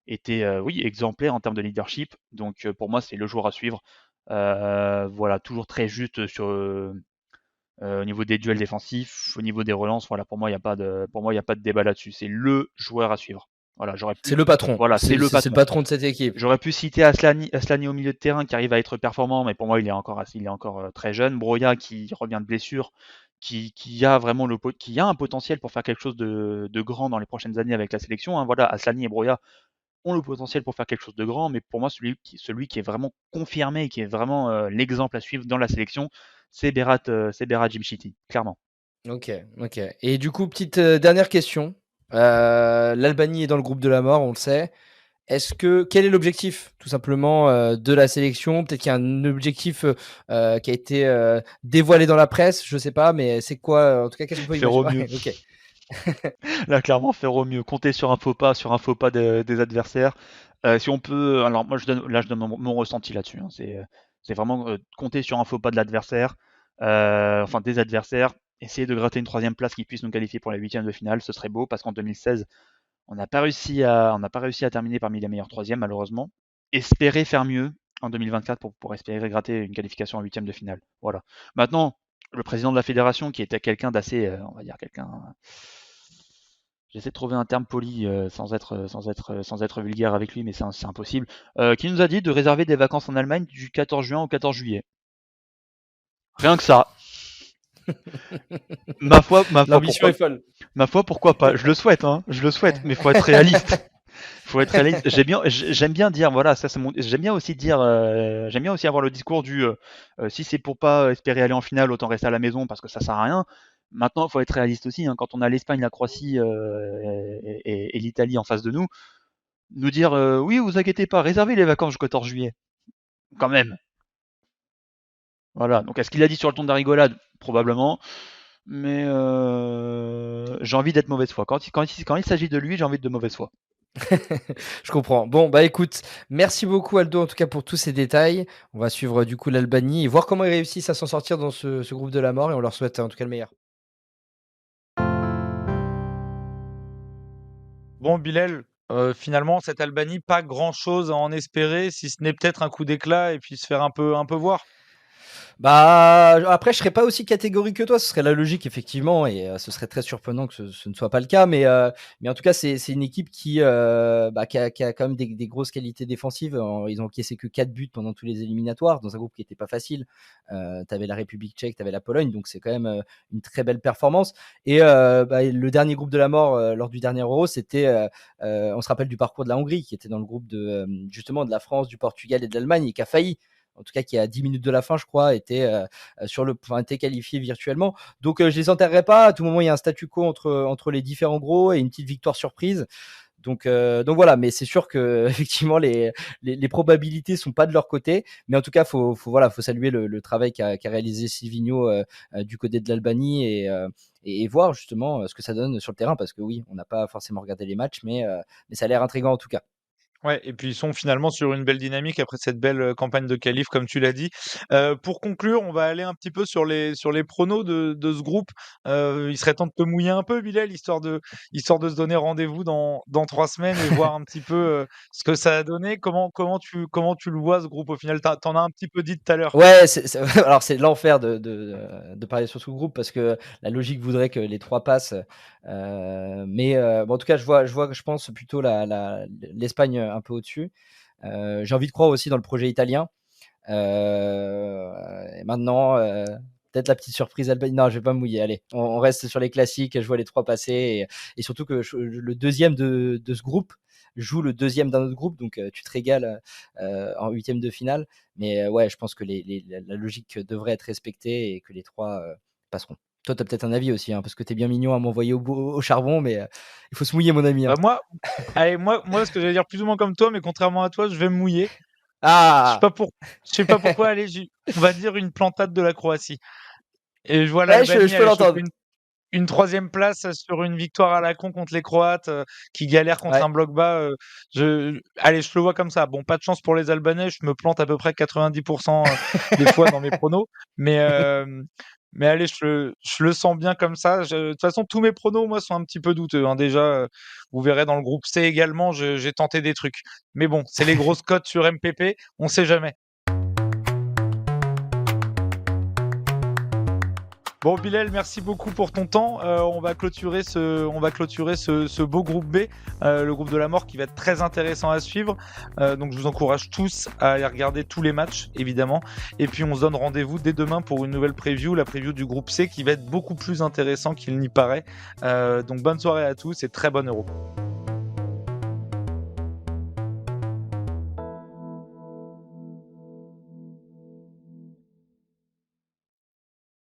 été exemplaire en termes de leadership. Donc pour moi, c'est le joueur à suivre. Voilà, toujours très juste au niveau des duels défensifs, au niveau des relances. Voilà, pour moi, il n'y a pas de débat là-dessus. C'est le joueur à suivre. Voilà, c'est le patron. Voilà, c'est le patron de cette équipe. J'aurais pu citer Aslani au milieu de terrain qui arrive à être performant, mais pour moi il est encore très jeune. Broya qui revient de blessure, qui a vraiment un potentiel pour faire quelque chose de grand dans les prochaines années avec la sélection. Voilà, Aslani et Broya ont le potentiel pour faire quelque chose de grand, mais pour moi celui qui est vraiment confirmé et qui est vraiment l'exemple à suivre dans la sélection, c'est Berat Djimshiti, clairement. Ok. Et du coup, petite dernière question. L'Albanie est dans le groupe de la mort, on le sait. Quel est l'objectif, tout simplement, de la sélection? Peut-être qu'il y a un objectif qui a été dévoilé dans la presse, je sais pas, mais c'est quoi? En tout cas, qu'est-ce qu'on peut Faire au mieux. Ok. Là, clairement, faire au mieux, compter sur un faux pas des adversaires. Si on peut, alors moi je donne mon ressenti là-dessus, hein. C'est vraiment compter sur un faux pas de l'adversaire, enfin des adversaires, essayer de gratter une 3e place qui puisse nous qualifier pour les 8e de finale, ce serait beau parce qu'en 2016, on n'a pas réussi à terminer parmi les meilleurs 3e malheureusement. Espérer faire mieux en 2024 pour espérer gratter une qualification en 8e de finale. Voilà. Maintenant, le président de la fédération, qui était quelqu'un d'assez, on va dire quelqu'un. J'essaie de trouver un terme poli sans être vulgaire avec lui, mais c'est impossible. Qui nous a dit de réserver des vacances en Allemagne du 14 juin au 14 juillet. Rien que ça. Ma foi, L'ambition est folle. ma foi, pourquoi pas. Je le souhaite, mais faut être réaliste. Faut être réaliste. J'aime bien dire, voilà, ça c'est j'aime bien aussi avoir le discours du si c'est pour pas espérer aller en finale, autant rester à la maison parce que ça sert à rien. Maintenant, il faut être réaliste aussi, hein. Quand on a l'Espagne, la Croatie et l'Italie en face de nous dire oui, vous inquiétez pas, réservez les vacances jusqu'au 14 juillet. Quand même. Voilà. Donc, est-ce qu'il a dit sur le ton de la rigolade? Probablement. Mais j'ai envie d'être mauvaise foi. Quand il s'agit de lui, j'ai envie de mauvaise foi. Je comprends. Bon, bah écoute, merci beaucoup Aldo en tout cas pour tous ces détails. On va suivre du coup l'Albanie et voir comment ils réussissent à s'en sortir dans ce groupe de la mort et on leur souhaite en tout cas le meilleur. Bon, Bilal, finalement, cette Albanie, pas grand-chose à en espérer, si ce n'est peut-être un coup d'éclat et puis se faire un peu voir. Bah, après, je serais pas aussi catégorique que toi, ce serait la logique effectivement et ce serait très surprenant que ce ne soit pas le cas mais en tout cas, c'est une équipe qui a quand même des grosses qualités défensives. Ils ont encaissé que 4 buts pendant tous les éliminatoires dans un groupe qui était pas facile. Tu avais la République tchèque, tu avais la Pologne, donc c'est quand même une très belle performance et le dernier groupe de la mort lors du dernier Euro, c'était on se rappelle du parcours de la Hongrie qui était dans le groupe de justement de la France, du Portugal et de l'Allemagne et qui a failli, en tout cas qui à 10 minutes de la fin, je crois, était qualifié virtuellement. Donc je les enterrerai pas. À tout moment, il y a un statu quo entre les différents gros et une petite victoire surprise. Donc voilà, mais c'est sûr que effectivement les probabilités sont pas de leur côté, mais en tout cas faut saluer le travail qu'a réalisé Silvino du côté de l'Albanie et voir justement ce que ça donne sur le terrain parce que oui, on n'a pas forcément regardé les matchs, mais ça a l'air intriguant en tout cas. Ouais, et puis ils sont finalement sur une belle dynamique après cette belle campagne de qualif, comme tu l'as dit. Pour conclure, on va aller un petit peu sur les pronos de ce groupe. Il serait temps de te mouiller un peu, Bilal, histoire de se donner rendez-vous dans 3 semaines et voir un petit peu ce que ça a donné. Comment tu le vois ce groupe au final? T'en as un petit peu dit tout à l'heure. Ouais, alors c'est l'enfer de parler sur ce groupe parce que la logique voudrait que les 3 passent. Mais en tout cas, je pense plutôt l'Espagne un peu au-dessus. J'ai envie de croire aussi dans le projet italien. Et maintenant, peut-être la petite surprise Albanie. Non, je vais pas me mouiller. Allez, on reste sur les classiques. Je vois les 3 passer et surtout que le deuxième de ce groupe joue le deuxième d'un autre groupe, donc tu te régales en 8e de finale. Mais ouais, je pense que la logique devrait être respectée et que les 3 passeront. Toi, tu as peut-être un avis aussi, hein, parce que tu es bien mignon à m'envoyer au charbon, mais il faut se mouiller, mon ami. Hein. Moi, ce que j'allais dire plus ou moins comme toi, mais contrairement à toi, je vais me mouiller. Ah, Je sais pas pourquoi. Allez, on va dire une plantade de la Croatie. Et je vois ouais, l'Albanie je peux aller choper l'entendre. une 3e place sur une victoire à la con contre les Croates qui galèrent contre Ouais. un bloc bas. Allez, je le vois comme ça. Bon, pas de chance pour les Albanais. Je me plante à peu près 90% des fois dans mes pronos. Mais allez, je le sens bien comme ça. De toute façon, tous mes pronos, moi, sont un petit peu douteux, hein. Déjà, vous verrez dans le groupe C également, j'ai tenté des trucs. Mais bon, c'est les grosses cotes sur MPP. On sait jamais. Bon, Bilal, merci beaucoup pour ton temps. On va clôturer ce beau groupe B, le groupe de la mort qui va être très intéressant à suivre. Donc, je vous encourage tous à aller regarder tous les matchs, évidemment. Et puis, on se donne rendez-vous dès demain pour une nouvelle preview, la preview du groupe C qui va être beaucoup plus intéressant qu'il n'y paraît. Donc, bonne soirée à tous et très bonne Euro.